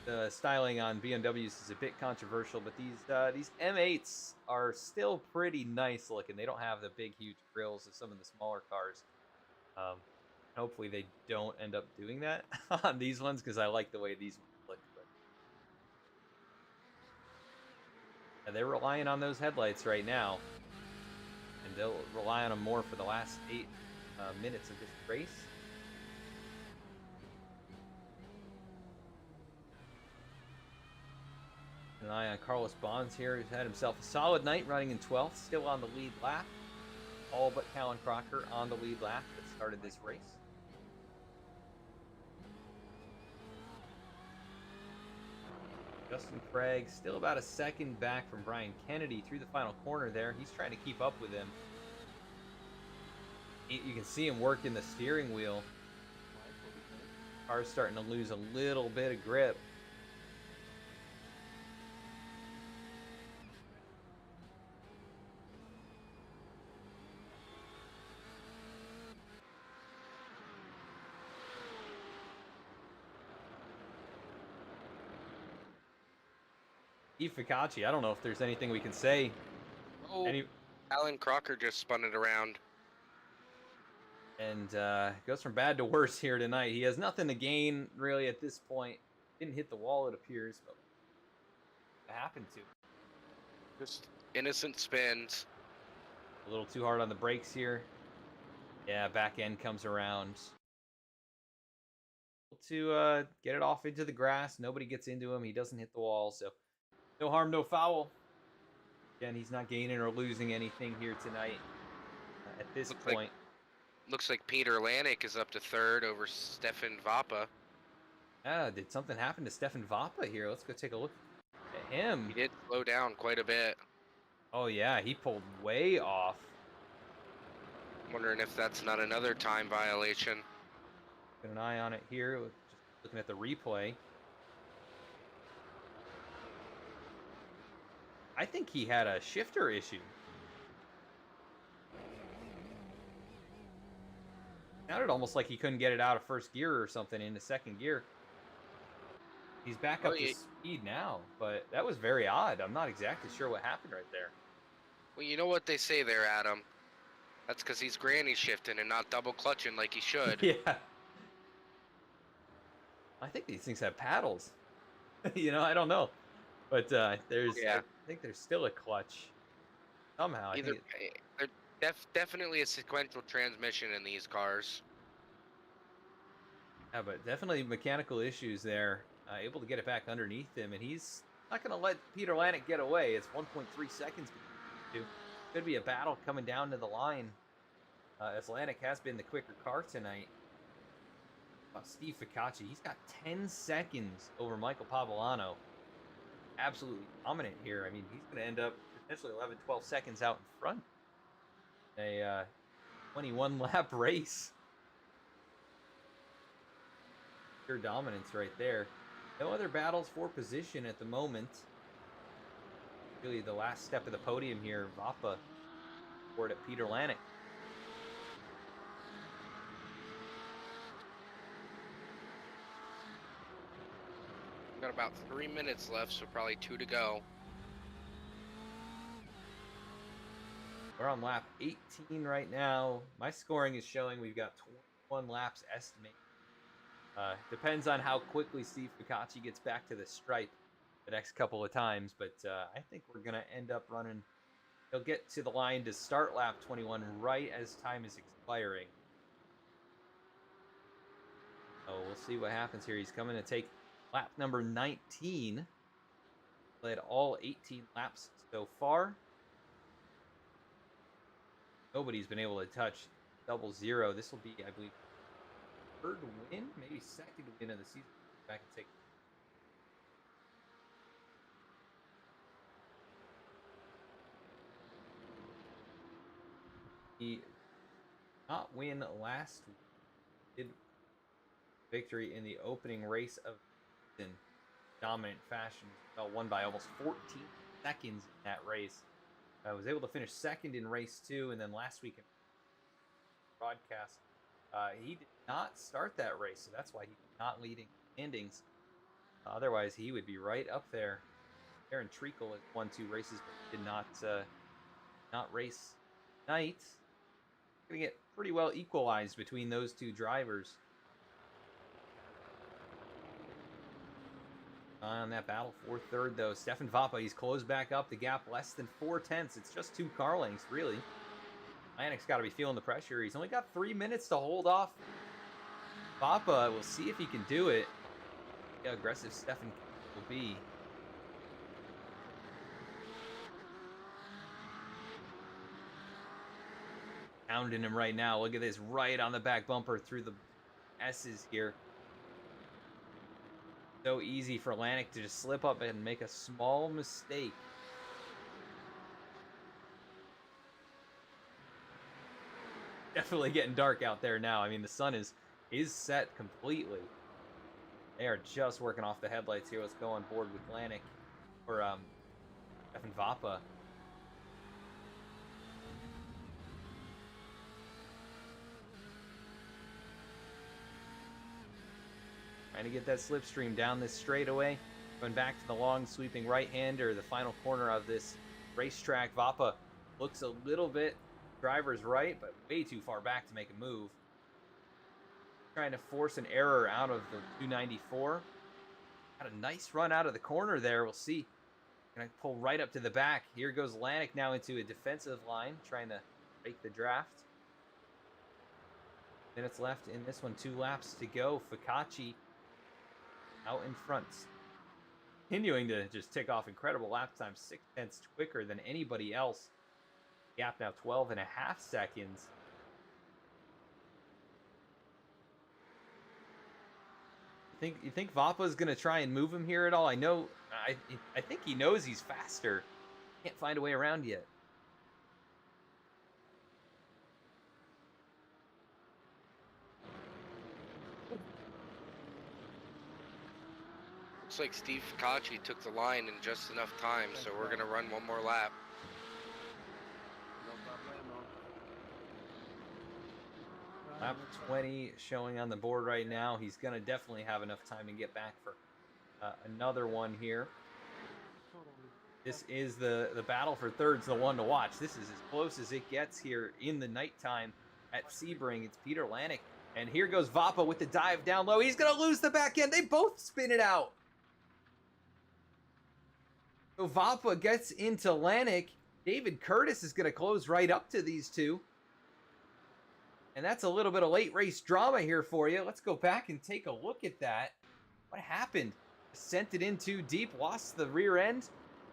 the styling on BMWs is a bit controversial, but these M8s are still pretty nice looking. They don't have the big, huge grills of some of the smaller cars. Hopefully they don't end up doing that on these ones, because I like the way these ones look. But they're relying on those headlights right now, and they'll rely on them more for the last 8 minutes of this race. An eye on Carlos Bonds here, who's had himself a solid night running in 12th, still on the lead lap. All but Callan Crocker on the lead lap that started this race. Justin Craig still about a second back from Brian Kennedy through the final corner there. He's trying to keep up with him. You can see him working the steering wheel. Car's starting to lose a little bit of grip. Steve Ficacci, I don't know if there's anything we can say. Oh, Alan Crocker just spun it around. And goes from bad to worse here tonight. He has nothing to gain, really, at this point. Didn't hit the wall, it appears, but it happened to. Just innocent spins. A little too hard on the brakes here. Yeah, back end comes around. To get it off into the grass. Nobody gets into him. He doesn't hit the wall, so no harm, no foul. Again, he's not gaining or losing anything here tonight at this point. Looks like Peter Lanik is up to 3rd over Stefan Vapa. Did something happen to Stefan Vapa here? Let's go take a look at him. He did slow down quite a bit. Oh, yeah, he pulled way off. Wondering if that's not another time violation. Got an eye on it here. Just looking at the replay. I think he had a shifter issue. Sounded almost like he couldn't get it out of first gear or something into second gear. He's back up to speed now, but that was very odd. I'm not exactly sure what happened right there. Well, you know what they say there, Adam. That's because he's granny shifting and not double clutching like he should. Yeah. I think these things have paddles. I don't know. But I think there's still a clutch somehow. There's definitely a sequential transmission in these cars. Yeah, but definitely mechanical issues there. Able to get it back underneath him, and he's not going to let Peter Lanek get away. It's 1.3 seconds. Could be a battle coming down to the line, as Lanek has been the quicker car tonight. Steve Ficacci, he's got 10 seconds over Michael Pavolano. Absolutely dominant here. I mean, he's going to end up potentially 11, 12 seconds out in front. A 21-lap race. Pure dominance right there. No other battles for position at the moment. Really the last step of the podium here. Vapa forward at Peter Lanek. Got about 3 minutes left, so probably 2 to go. We're on lap 18 right now. My scoring is showing we've got 21 laps estimated. Depends on how quickly Steve Ficacci gets back to the stripe the next couple of times, but I think we're going to end up running. He'll get to the line to start lap 21 right as time is expiring. So we'll see what happens here. He's coming to take lap number 19. Led all 18 laps so far. Nobody's been able to touch double zero. This will be, I believe, third win, maybe second win of the season. Back and take. He did not win last week. Did victory in the opening race of in dominant fashion. Won by almost 14 seconds in that race. I was able to finish second in race 2, and then last week in broadcast, he did not start that race, so that's why he's not leading standings. Otherwise, he would be right up there. Aaron Treacle has won 2 races, but did not race tonight. Going to get pretty well equalized between those 2 drivers. On that battle for third, though, Stefan Vapa, he's closed back up the gap less than 4/10. It's just 2 car lengths, really. Lanek's got to be feeling the pressure. He's only got 3 minutes to hold off Vapa. We'll see if he can do it. See how aggressive Stefan will be. Pounding him right now. Look at this, right on the back bumper through the S's here. So easy for Lanek to just slip up and make a small mistake. Definitely getting dark out there now. I mean, the sun is set completely. They are just working off the headlights here. Let's go on board with Lanek or Stefan Vapa. Trying to get that slipstream down this straightaway. Going back to the long sweeping right-hander, the final corner of this racetrack. Vapa looks a little bit driver's right, but way too far back to make a move. Trying to force an error out of the 294. Got a nice run out of the corner there. We'll see. Gonna pull right up to the back. Here goes Lanek now into a defensive line, trying to break the draft. Minutes left in this one. 2 laps to go. Ficacci out in front. Continuing to just tick off incredible lap time. 6/10 quicker than anybody else. Gap now 12.5 seconds. You think Vapa's gonna try and move him here at all? I think he knows he's faster. Can't find a way around yet. Looks like Steve Ficacci took the line in just enough time, so we're gonna run one more lap. Lap 20 showing on the board right now. He's going to definitely have enough time to get back for another one here. This is the battle for third's the one to watch. This is as close as it gets here in the nighttime at Sebring. It's Peter Lanek. And here goes Vapa with the dive down low. He's going to lose the back end. They both spin it out. So Vapa gets into Lanek. David Curtis is going to close right up to these two. And that's a little bit of late race drama here for you. Let's go back and take a look at that. What happened? sent it in too deep, lost the rear end,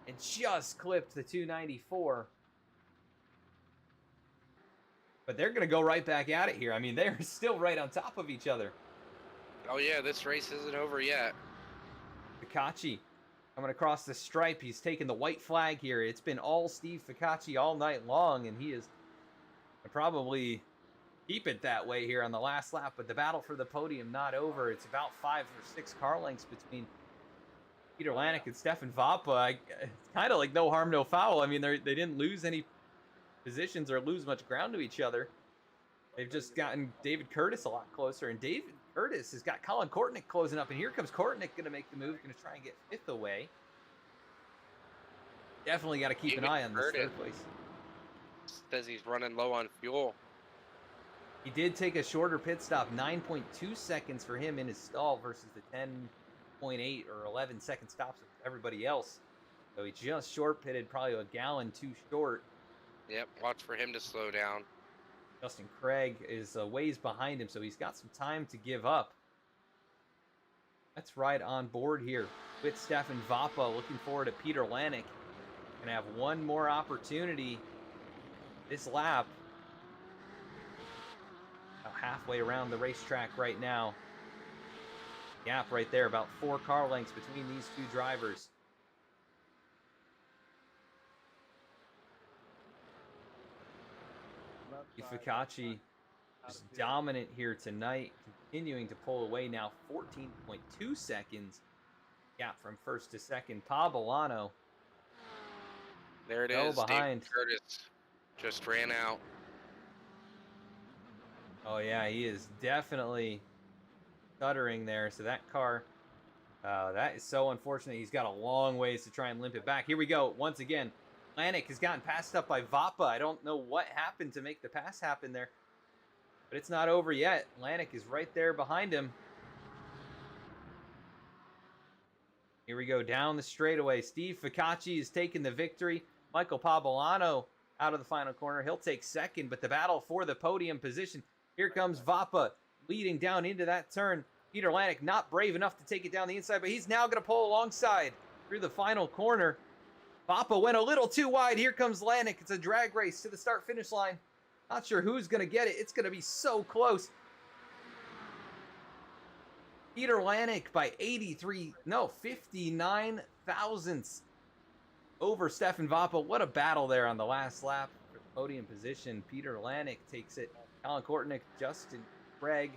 and just clipped the 294. But they're going to go right back at it here. I mean, they're still right on top of each other. Oh yeah, this race isn't over yet. Ficacci coming across the stripe. He's taking the white flag here. It's been all Steve Ficacci all night long, and he is probably keep it that way here on the last lap. But the battle for the podium not over. It's about 5 or 6 car lengths between Peter Lanek and Stefan Vappa. It's kind of like no harm, no foul. I mean, they didn't lose any positions or lose much ground to each other. They've just gotten David Curtis a lot closer, and David Curtis has got Colin Kortnick closing up, and here comes Kortnick going to make the move, going to try and get 5th away. Definitely got to keep an eye on this 3rd place. Says he's running low on fuel. He did take a shorter pit stop, 9.2 seconds for him in his stall versus the 10.8 or 11 second stops of everybody else. So he just short pitted, probably a gallon too short. Yep, watch for him to slow down. Justin Craig is a ways behind him, so he's got some time to give up. Let's ride on board here with Stefan Vappa. Looking forward to Peter Lanek. Gonna have one more opportunity this lap. About halfway around the racetrack right now. Gap right there, about 4 car lengths between these 2 drivers. Ficacci is dominant here tonight, continuing to pull away now. 14.2 seconds gap from 1st to 2nd. Pabolano. There it is. Behind. David Curtis just ran out. Oh yeah, he is definitely stuttering there. So that car, that is so unfortunate. He's got a long ways to try and limp it back. Here we go once again. Lanek has gotten passed up by Vappa. I don't know what happened to make the pass happen there, but it's not over yet. Lanek is right there behind him. Here we go down the straightaway. Steve Ficacci is taking the victory. Michael Pabolano out of the final corner. He'll take 2nd, but the battle for the podium position. Here comes Vappa leading down into that turn. Peter Lanek not brave enough to take it down the inside, but he's now going to pull alongside through the final corner. Vappa went a little too wide. Here comes Lanek. It's a drag race to the start-finish line. Not sure who's going to get it. It's going to be so close. Peter Lanek by 59 thousandths over Stefan Vappa. What a battle there on the last lap for the podium position. Peter Lanek takes it. Colin Kortnick, Justin Craig,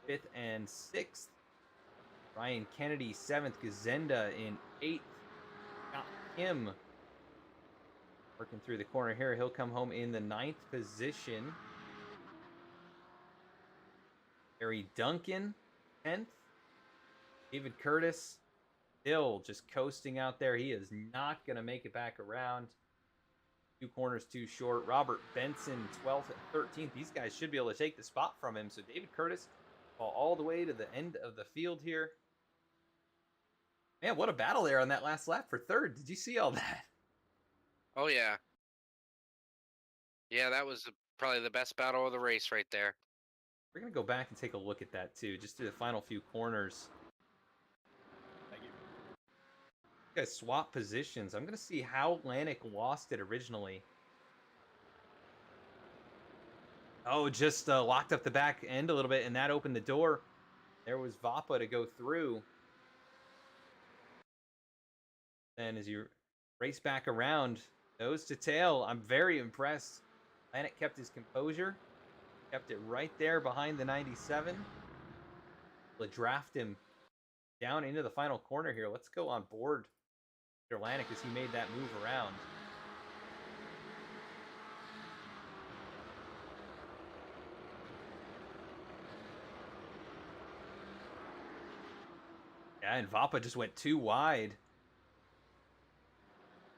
5th and 6th. Ryan Kennedy, 7th. Gazenda in 8th. Got him working through the corner here. He'll come home in the 9th position. Harry Duncan, 10th. David Curtis still just coasting out there. He is not going to make it back around. 2 corners too short. Robert Benson, 12th and 13th. These guys should be able to take the spot from him. So David Curtis all the way to the end of the field here. Man, what a battle there on that last lap for 3rd. Did you see all that? Oh yeah. Yeah, that was probably the best battle of the race right there. We're going to go back and take a look at that too, just through the final few corners. You guys swap positions. I'm going to see how Lanek lost it originally. Oh, just locked up the back end a little bit, and that opened the door. There was Vappa to go through. And as you race back around, nose to tail, I'm very impressed. Lanek kept his composure. Kept it right there behind the 97. We'll draft him down into the final corner here. Let's go on board Peter Lanek as he made that move around. Yeah, and Vappa just went too wide.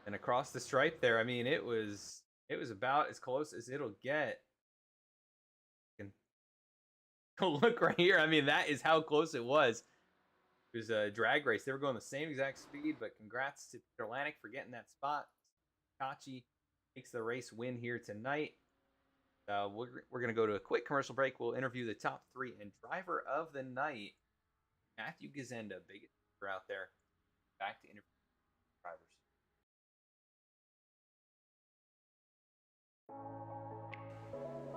And across the stripe there, I mean, it was about as close as it'll get. Look right here. I mean, that is how close it was. It was a drag race. They were going the same exact speed, but congrats to Peter Lanek for getting that spot. Kachi takes the race win here tonight. We're going to go to a quick commercial break. We'll interview the top 3 and driver of the night, Matthew Gazenda, biggest are out there. Back to interview drivers.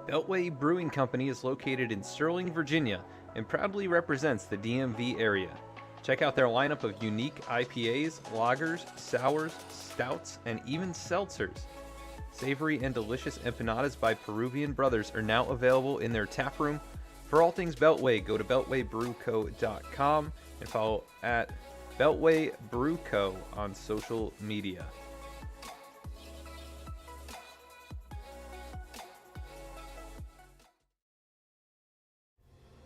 Beltway Brewing Company is located in Sterling, Virginia, and proudly represents the DMV area. Check out their lineup of unique IPAs, lagers, sours, stouts, and even seltzers. Savory and delicious empanadas by Peruvian Brothers are now available in their tap room. For all things Beltway, go to beltwaybrewco.com and follow at Beltway Brew Co. on social media.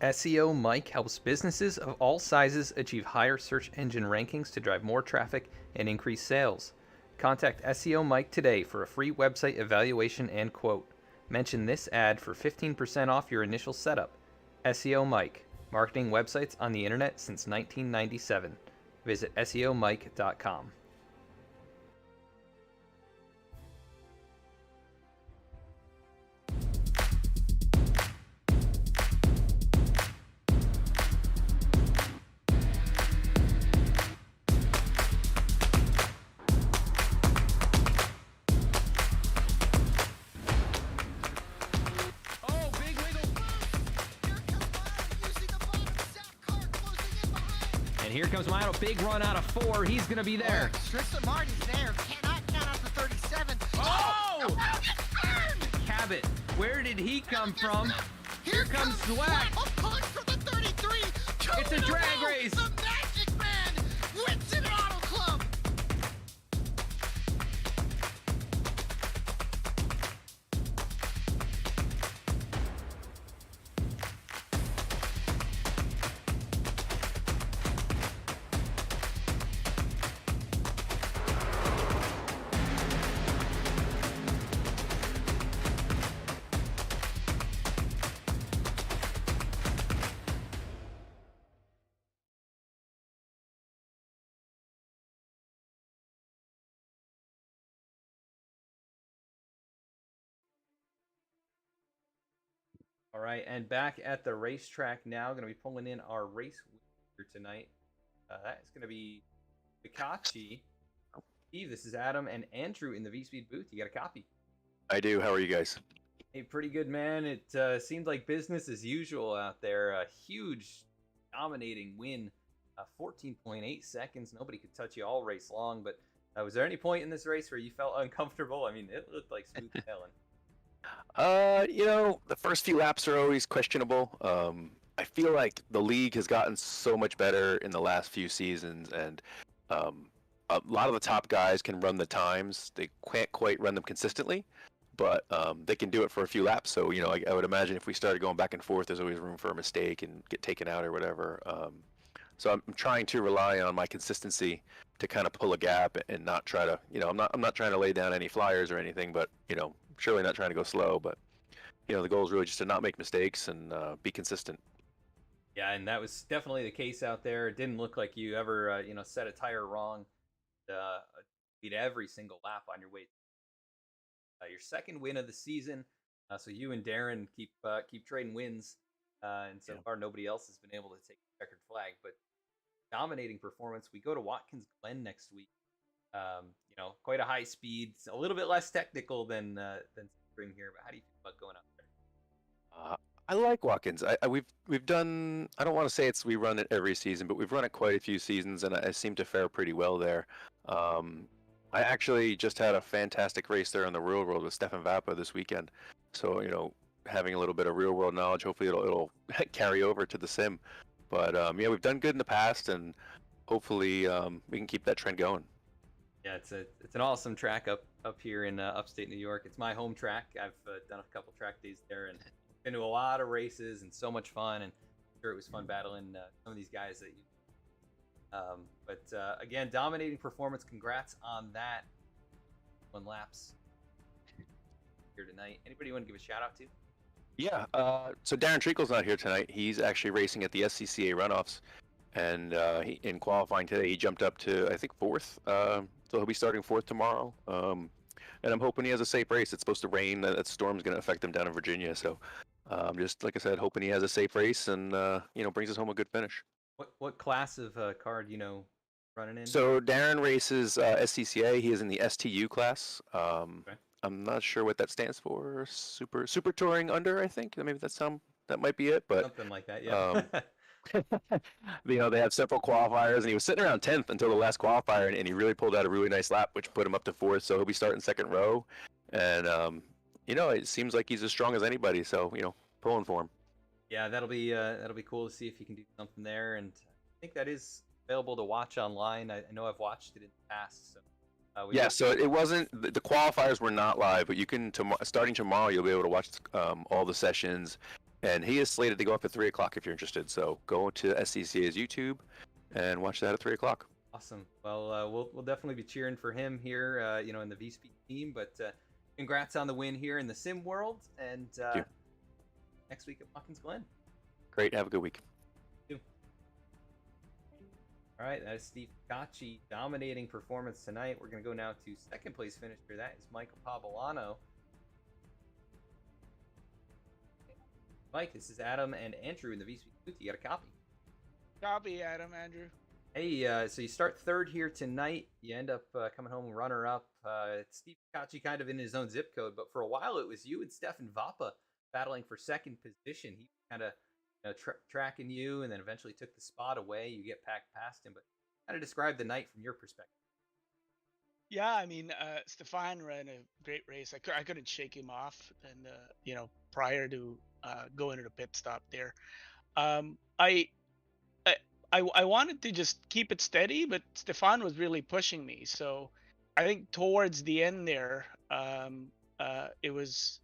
SEO Mike helps businesses of all sizes achieve higher search engine rankings to drive more traffic and increase sales. Contact SEO Mike today for a free website evaluation and quote. Mention this ad for 15% off your initial setup. SEO Mike, marketing websites on the internet since 1997. Visit SEOMike.com. And here comes Milo. Big run out of 4. He's going to be there. Tristan Martin's there. Cannot count out the 37. Oh! Burned! Cabot, where did he come from? Here comes Zwack. Pulling for the 33. It's a drag race. The Magic Man wins it Auto Club. All right, and back at the racetrack now. Going to be pulling in our race winner tonight. That is going to be Pikachi. Steve, this is Adam and Andrew in the V-Speed booth. You got a copy? I do. How are you guys? Hey, pretty good, man. It seemed like business as usual out there. A huge, dominating win. 14.8 seconds. Nobody could touch you all race long. But was there any point in this race where you felt uncomfortable? I mean, it looked like smooth sailing. The first few laps are always questionable. I feel like the league has gotten so much better in the last few seasons, and a lot of the top guys can run the times. They can't quite run them consistently, but they can do it for a few laps. So, I would imagine if we started going back and forth, there's always room for a mistake and get taken out or whatever. So I'm trying to rely on my consistency to kind of pull a gap and not try to, I'm not trying to lay down any flyers or anything, but, surely not trying to go slow. But, the goal is really just to not make mistakes and be consistent. Yeah, and that was definitely the case out there. It didn't look like you ever, set a tire wrong. Beat every single lap on your way. Your second win of the season. So you and Darren keep trading wins. And so far, nobody else has been able to take the checkered flag. But dominating performance. We go to Watkins Glen next week. Quite a high speed. A little bit less technical than Sebring here. But how do you feel about going out there? I like Watkins. We've done. I don't want to say we run it every season, but we've run it quite a few seasons, and I seem to fare pretty well there. I actually just had a fantastic race there in the real world with Stefan Vappa this weekend. So having a little bit of real world knowledge, hopefully it'll carry over to the sim. But we've done good in the past, and hopefully we can keep that trend going. Yeah, it's an awesome track up here in upstate New York. It's my home track. I've done a couple track days there and been to a lot of races and so much fun. And I'm sure it was fun battling some of these guys that you. But again, dominating performance. Congrats on that. 1 laps here tonight. Anybody want to give a shout out to? Yeah. So Darren Treacle's not here tonight. He's actually racing at the SCCA runoffs, and in qualifying today, he jumped up to I think 4th. So he'll be starting 4th tomorrow. And I'm hoping he has a safe race. It's supposed to rain. That storm's going to affect him down in Virginia. So just like I said, hoping he has a safe race and brings us home a good finish. What class of car do you know running in? So Darren races SCCA. He is in the STU class. Okay. I'm not sure what that stands for. Super touring under, I think. Maybe that might be it. But Something like that, yeah. they have several qualifiers, and he was sitting around 10th until the last qualifier, and he really pulled out a really nice lap, which put him up to 4th. So he'll be starting second row, and it seems like he's as strong as anybody. So pulling for him. Yeah, that'll be cool to see if he can do something there, and I think that is available to watch online. I know I've watched it in the past. So yeah, so it wasn't the qualifiers were not live, but you can starting tomorrow you'll be able to watch all the sessions, and he is slated to go up at 3 o'clock if you're interested. So go to SCCA's YouTube and watch that at 3 o'clock. Awesome. Well, we'll definitely be cheering for him here, in the VSpeed team. But congrats on the win here in the sim world, and next week at Watkins Glen. Great. Have a good week. All right, that is Steve Gacci dominating performance tonight. We're going to go now to second place finisher. That is Michael Pavolano. Mike, this is Adam and Andrew in the VSpeed booth. You got a copy? Copy, Adam, Andrew. Hey, so you start third here tonight. You end up coming home runner-up. Steve Gacci kind of in his own zip code, but for a while it was you and Stefan Vapa battling for second position. He kind of tracking you, and then eventually took the spot away. You get packed past him, but kind of describe the night from your perspective. Yeah, I mean, Stefan ran a great race. I couldn't shake him off, and prior to going to the pit stop there, I wanted to just keep it steady, but Stefan was really pushing me. So I think towards the end there, it was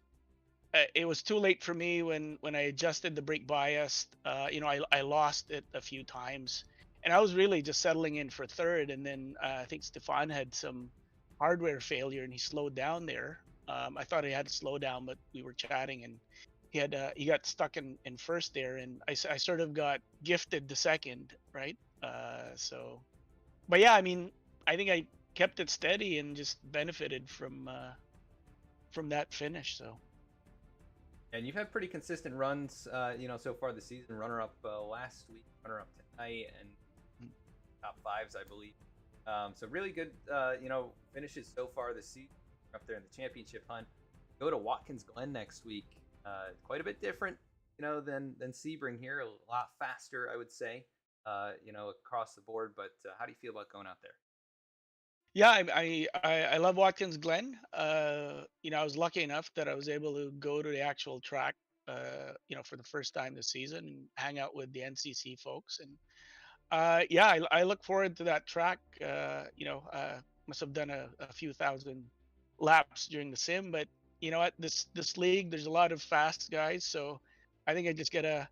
too late for me when I adjusted the brake bias. I lost it a few times, and I was really just settling in for third. And then I think Stefan had some hardware failure, and he slowed down there. I thought he had to slow down, but we were chatting, and he got stuck in first there, and I sort of got gifted the second, right? But yeah, I mean, I think I kept it steady and just benefited from that finish. So. And you've had pretty consistent runs, so far this season. Runner-up last week, runner-up tonight, and top fives, I believe. So really good, finishes so far this season. Up there in the championship hunt. Go to Watkins Glen next week. Quite a bit different, than Sebring here. A lot faster, I would say, across the board. But how do you feel about going out there? Yeah, I love Watkins Glen. I was lucky enough that I was able to go to the actual track, for the first time this season and hang out with the NCC folks. And I look forward to that track. Must have done a few thousand laps during the sim, but you know what? This league, there's a lot of fast guys, so I think I just gotta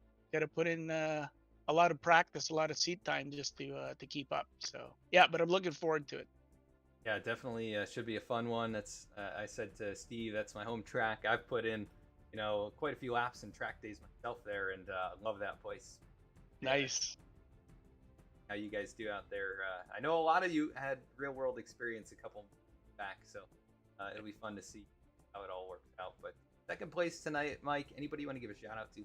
put in a lot of practice, a lot of seat time just to keep up. So yeah, but I'm looking forward to it. Yeah, definitely should be a fun one. That's I said to Steve, that's my home track. I've put in, quite a few laps and track days myself there, and love that place. Nice. How you guys do out there? I know a lot of you had real world experience a couple back, so it'll be fun to see how it all works out. But second place tonight, Mike. Anybody you want to give a shout out to?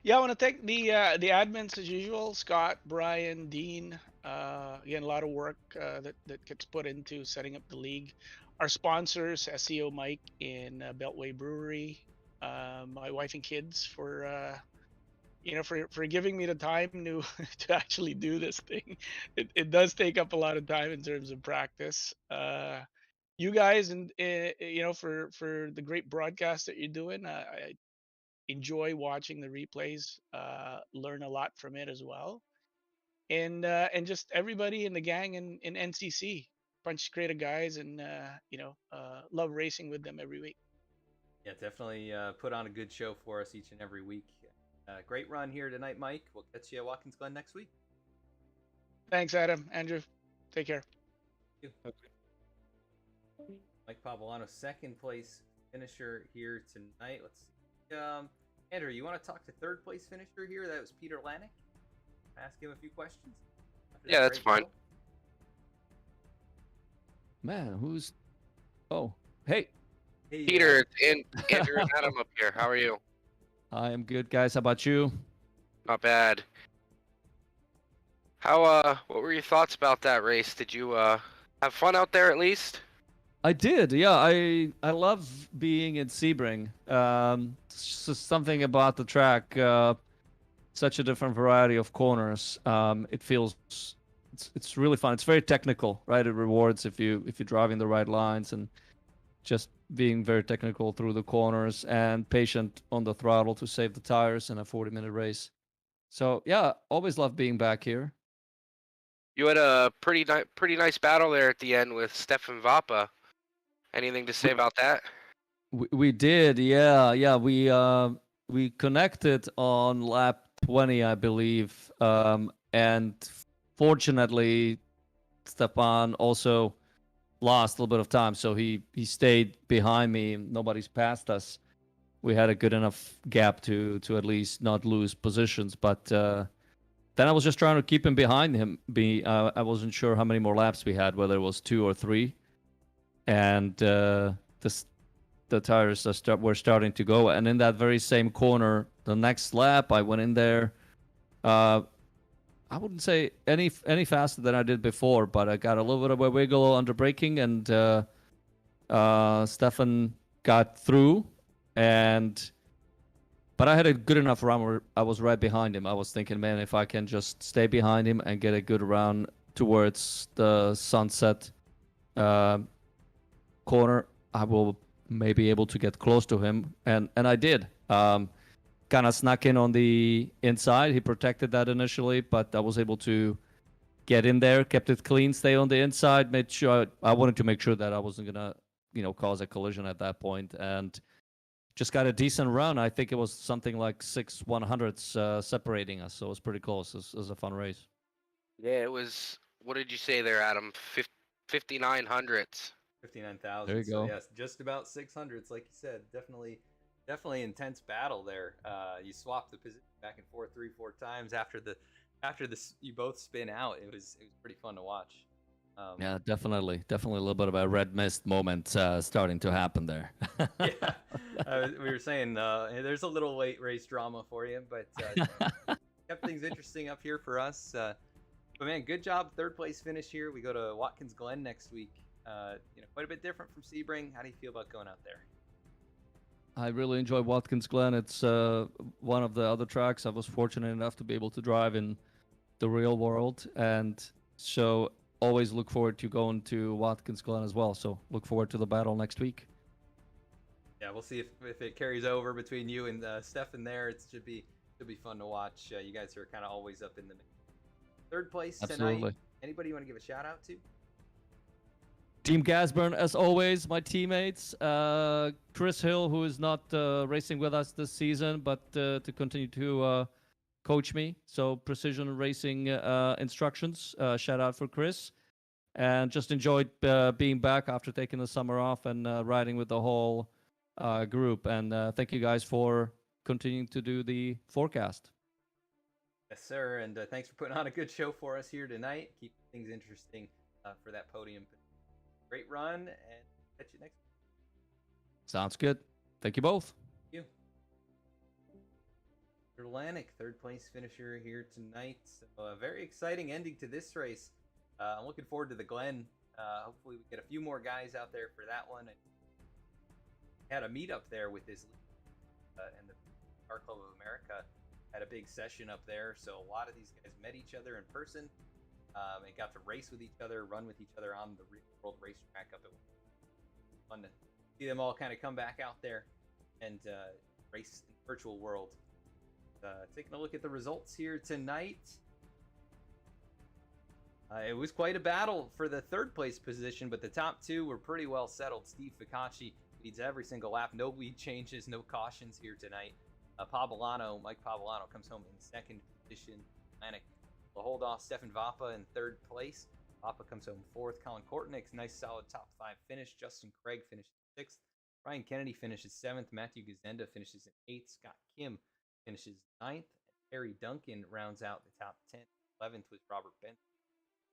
Yeah, I want to thank the admins as usual, Scott, Brian, Dean. Again, a lot of work that gets put into setting up the league. Our sponsors, SEO Mike in Beltway Brewery, my wife and kids for giving me the time to actually do this thing. It does take up a lot of time in terms of practice. You guys, and for the great broadcast that you're doing. I enjoy watching the replays, learn a lot from it as well, and just everybody in the gang in NCC, bunch of creative guys, and love racing with them every week. Yeah, definitely put on a good show for us each and every week. Great run here tonight, Mike. We'll catch you at Watkins Glen next week. Thanks, Adam. Andrew, take care. Thank you. Okay. Mike Pavolano, second place finisher here tonight. Let's see. Andrew, you want to talk to third place finisher here? That was Peter Lanik. Ask him a few questions. Yeah, that's fine. Man, who's... Oh, hey. Hey, Peter, it's Andrew and Adam up here. How are you? I am good, guys. How about you? Not bad. What were your thoughts about that race? Did you have fun out there at least? I did, yeah. I love being in Sebring. It's just something about the track. Such a different variety of corners. It feels it's really fun. It's very technical, right? It rewards if you're driving the right lines and just being very technical through the corners and patient on the throttle to save the tires in a 40-minute race. So yeah, always love being back here. You had a pretty nice battle there at the end with Stefan Vapa. Anything to say about that? We did, yeah. We connected on lap 20, I believe, and fortunately, Stefan also lost a little bit of time, so he stayed behind me. Nobody's passed us. We had a good enough gap to at least not lose positions, but then I was just trying to keep him behind him. I wasn't sure how many more laps we had, whether it was 2 or 3, and the tires were starting to go. And in that very same corner, the next lap, I went in there. I wouldn't say any faster than I did before, but I got a little bit of a wiggle under braking, and Stefan got through. But I had a good enough run where I was right behind him. I was thinking, man, if I can just stay behind him and get a good run towards the sunset corner, I will maybe able to get close to him. And I did. Kind of snuck in on the inside. He protected that initially, but I was able to get in there, kept it clean, stay on the inside, made sure I wanted to make sure that I wasn't gonna, cause a collision at that point, and just got a decent run. I think it was something like 6/100ths separating us, so it was pretty close. It was a fun race. Yeah, it was. What did you say there, Adam? 5900ths. 59,000. There you go. So yes, just about 600s, like you said. Definitely intense battle there. You swap the position back and forth 3-4 times after you both spin out. It was pretty fun to watch. Yeah, definitely a little bit of a red mist moment starting to happen there. Yeah, we were saying there's a little late race drama for you, but kept things interesting up here for us. But man, good job, third place finish here. We go to Watkins Glen next week. Quite a bit different from Sebring. How do you feel about going out there? I really enjoy Watkins Glen. It's one of the other tracks I was fortunate enough to be able to drive in the real world, and so always look forward to going to Watkins Glen as well. So look forward to the battle next week. Yeah, we'll see if it carries over between you and Stefan there. It should be fun to watch. You guys are kind of always up in the mix. Third place Absolutely. tonight. Anybody you want to give a shout out to? Team Gasburn, as always, my teammates. Chris Hill, who is not racing with us this season, but to continue to coach me. So Precision Racing instructions. Shout out for Chris. And just enjoyed being back after taking the summer off and riding with the whole group. And thank you guys for continuing to do the forecast. Yes, sir. And thanks for putting on a good show for us here tonight. Keep things interesting for that podium. Great run, and catch you next week. Sounds good. Thank you both. Thank you. Atlantic, third place finisher here tonight. So a very exciting ending to this race. I'm looking forward to the Glen. Hopefully we get a few more guys out there for that one. Had a meetup there with this and the Car Club of America had a big session up there. So a lot of these guys met each other in person. And got to race with each other, run with each other on the real world racetrack up at fun to see them all kind of come back out there and race in the virtual world. Taking a look at the results here tonight. It was quite a battle for the third place position, but the top two were pretty well settled. Steve Ficacci leads every single lap. No lead changes, no cautions here tonight. Mike Pavolano comes home in second position. Atlantic will hold off Stefan Vapa in third place. Vapa comes home fourth. Colin Kortnick's nice solid top 5 finish. Justin Craig finishes sixth. Ryan Kennedy finishes seventh. Matthew Gazenda finishes in eighth. Scott Kim finishes ninth. And Harry Duncan rounds out the top 10. 11th was Robert Benson.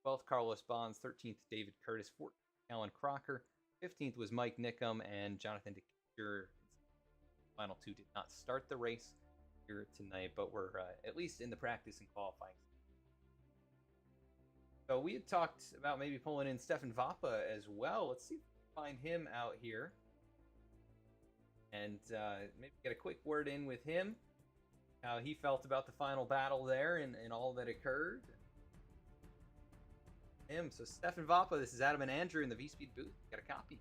12th, Carlos Bonds. 13th, David Curtis. 14th, Alan Crocker. 15th was Mike Nickham, and Jonathan DeKeeter. Final two did not start the race here tonight, but were at least in the practice and qualifying. So we had talked about maybe pulling in Stefan Vappa as well. Let's see if we can find him out here. And maybe get a quick word in with him. How he felt about the final battle there and all that occurred. So Stefan Vappa, this is Adam and Andrew in the V-Speed booth. Got a copy.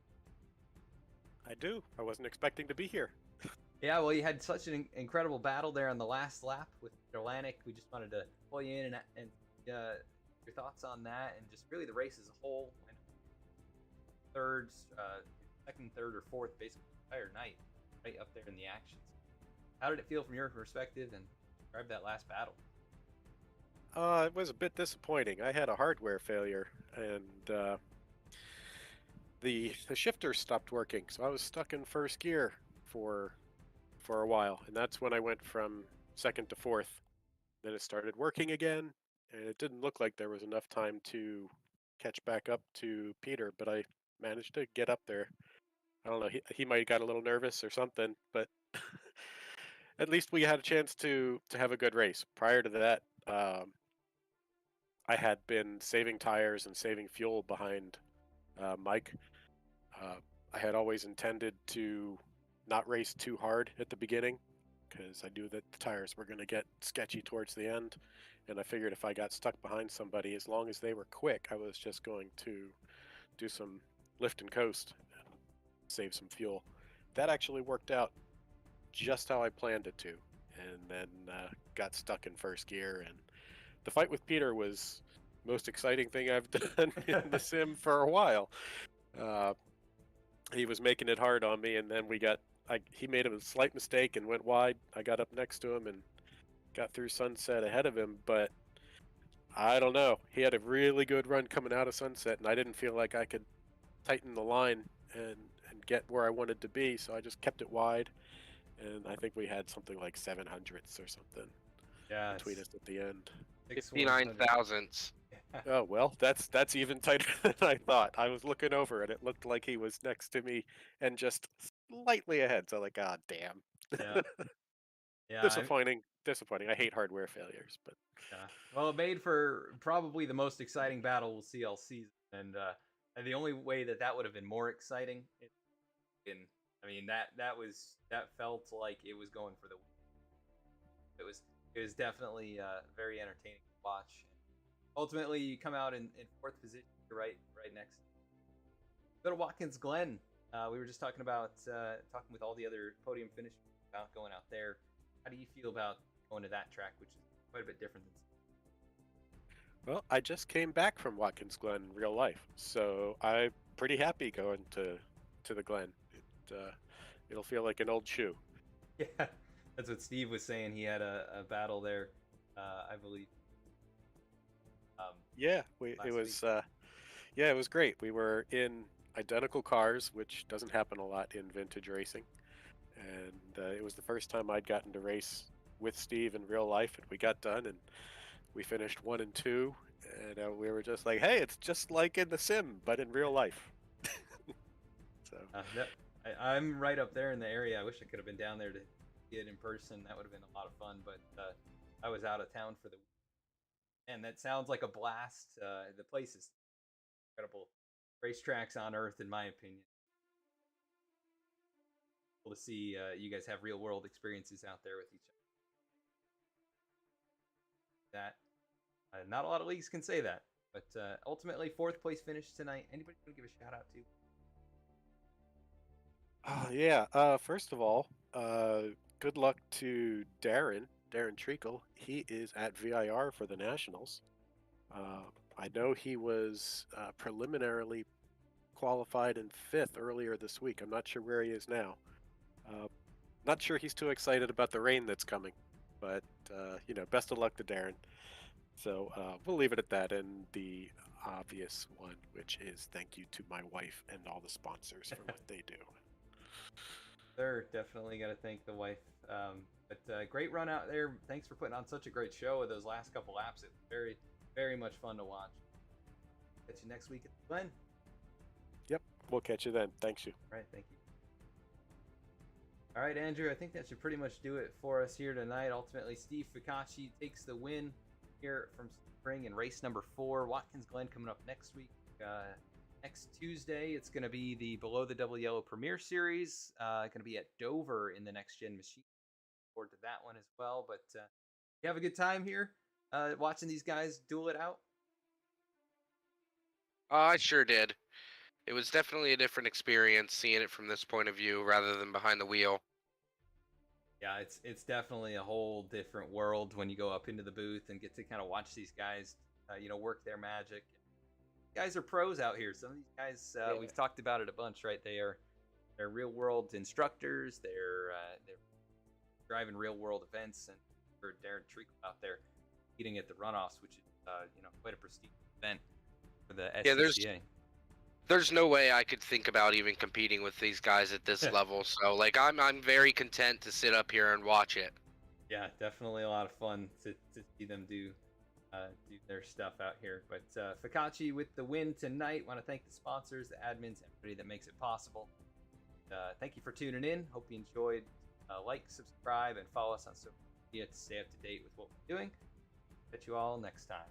I do. I wasn't expecting to be here. Yeah, well, you had such an incredible battle there on the last lap with Atlantic. We just wanted to pull you in and your thoughts on that, and just really the race as a whole. Second, third, or fourth, basically the entire night, right up there in the action. How did it feel from your perspective, and describe that last battle? It was a bit disappointing. I had a hardware failure, and the shifter stopped working, so I was stuck in first gear for a while, and that's when I went from second to fourth. Then it started working again, and it didn't look like there was enough time to catch back up to Peter, but I managed to get up there. I don't know, he might have got a little nervous or something, but at least we had a chance to have a good race. Prior to that, I had been saving tires and saving fuel behind Mike. I had always intended to not race too hard at the beginning because I knew that the tires were going to get sketchy towards the end, and I figured if I got stuck behind somebody, as long as they were quick, I was just going to do some lift and coast and save some fuel. That actually worked out just how I planned it to, and then got stuck in first gear. And the fight with Peter was the most exciting thing I've done in the sim for a while. He was making it hard on me, and then he made a slight mistake and went wide. I got up next to him and got through Sunset ahead of him, but I don't know. He had a really good run coming out of Sunset, and I didn't feel like I could tighten the line and get where I wanted to be, so I just kept it wide, and I think we had something like 700ths or something between us at the end. 59 thousandths. Oh, well, that's even tighter than I thought. I was looking over, and it looked like he was next to me and just slightly ahead, so like, ah, damn. Yeah. Yeah. Disappointing. I hate hardware failures, but yeah. Well, it made for probably the most exciting battle we'll see all season, and the only way that would have been more exciting, that felt like it was going for the win. It was definitely very entertaining to watch. Ultimately, you come out in fourth position, right next. Go to Watkins Glen. We were just talking with all the other podium finishers about going out there. How do you feel about going to that track, which is quite a bit different than? Well, I just came back from Watkins Glen in real life, so I'm pretty happy going to the Glen. It'll feel like an old shoe. Yeah, that's what Steve was saying. He had a battle there, I believe. It was great. We were in identical cars, which doesn't happen a lot in vintage racing, and it was the first time I'd gotten to race with Steve in real life, and we got done, and we finished 1 and 2, and we were just like, hey, it's just like in the sim, but in real life. So I'm right up there in the area. I wish I could have been down there to see it in person. That would have been a lot of fun, but I was out of town for the week. And that sounds like a blast. The place is incredible. Racetracks on Earth, in my opinion. Cool to see you guys have real world experiences out there with each other. Not a lot of leagues can say that, but ultimately fourth place finish tonight. Anybody want to give a shout out to? First of all, good luck to Darren Treacle. He is at VIR for the Nationals. I know he was preliminarily qualified in 5th earlier this week. I'm not sure where he is now. Not sure he's too excited about the rain that's coming, but best of luck to Darren. So we'll leave it at that, and the obvious one, which is thank you to my wife and all the sponsors for what they do. Sure, definitely got to thank the wife. But great run out there. Thanks for putting on such a great show with those last couple laps. It was very, very much fun to watch. Catch you next week at the Glen. Yep, we'll catch you then. Thanks you. All right, thank you. All right, Andrew, I think that should pretty much do it for us here tonight. Ultimately, Steve Ficacci takes the win here from Spring in race number 4. Watkins Glen coming up next week. Next Tuesday, it's going to be the Below the Double Yellow Premier Series. Going to be at Dover in the Next Gen Machine. Look forward to that one as well. But you have a good time here watching these guys duel it out? I sure did. It was definitely a different experience seeing it from this point of view rather than behind the wheel. Yeah, it's definitely a whole different world when you go up into the booth and get to kind of watch these guys, work their magic. Guys are pros out here. Some of these guys, we've talked about it a bunch, right? They're real world instructors. They're driving real world events, and for Darren Treacle out there competing at the runoffs, which is quite a prestigious event for the SCCA. There's no way I could think about even competing with these guys at this level. So like I'm very content to sit up here and watch it. Yeah, definitely a lot of fun to see them do their stuff out here. But Fakachi with the win tonight. Want to thank the sponsors, the admins, everybody that makes it possible. Thank you for tuning in. Hope you enjoyed. Like, subscribe, and follow us on social media to stay up to date with what we're doing. Catch you all next time.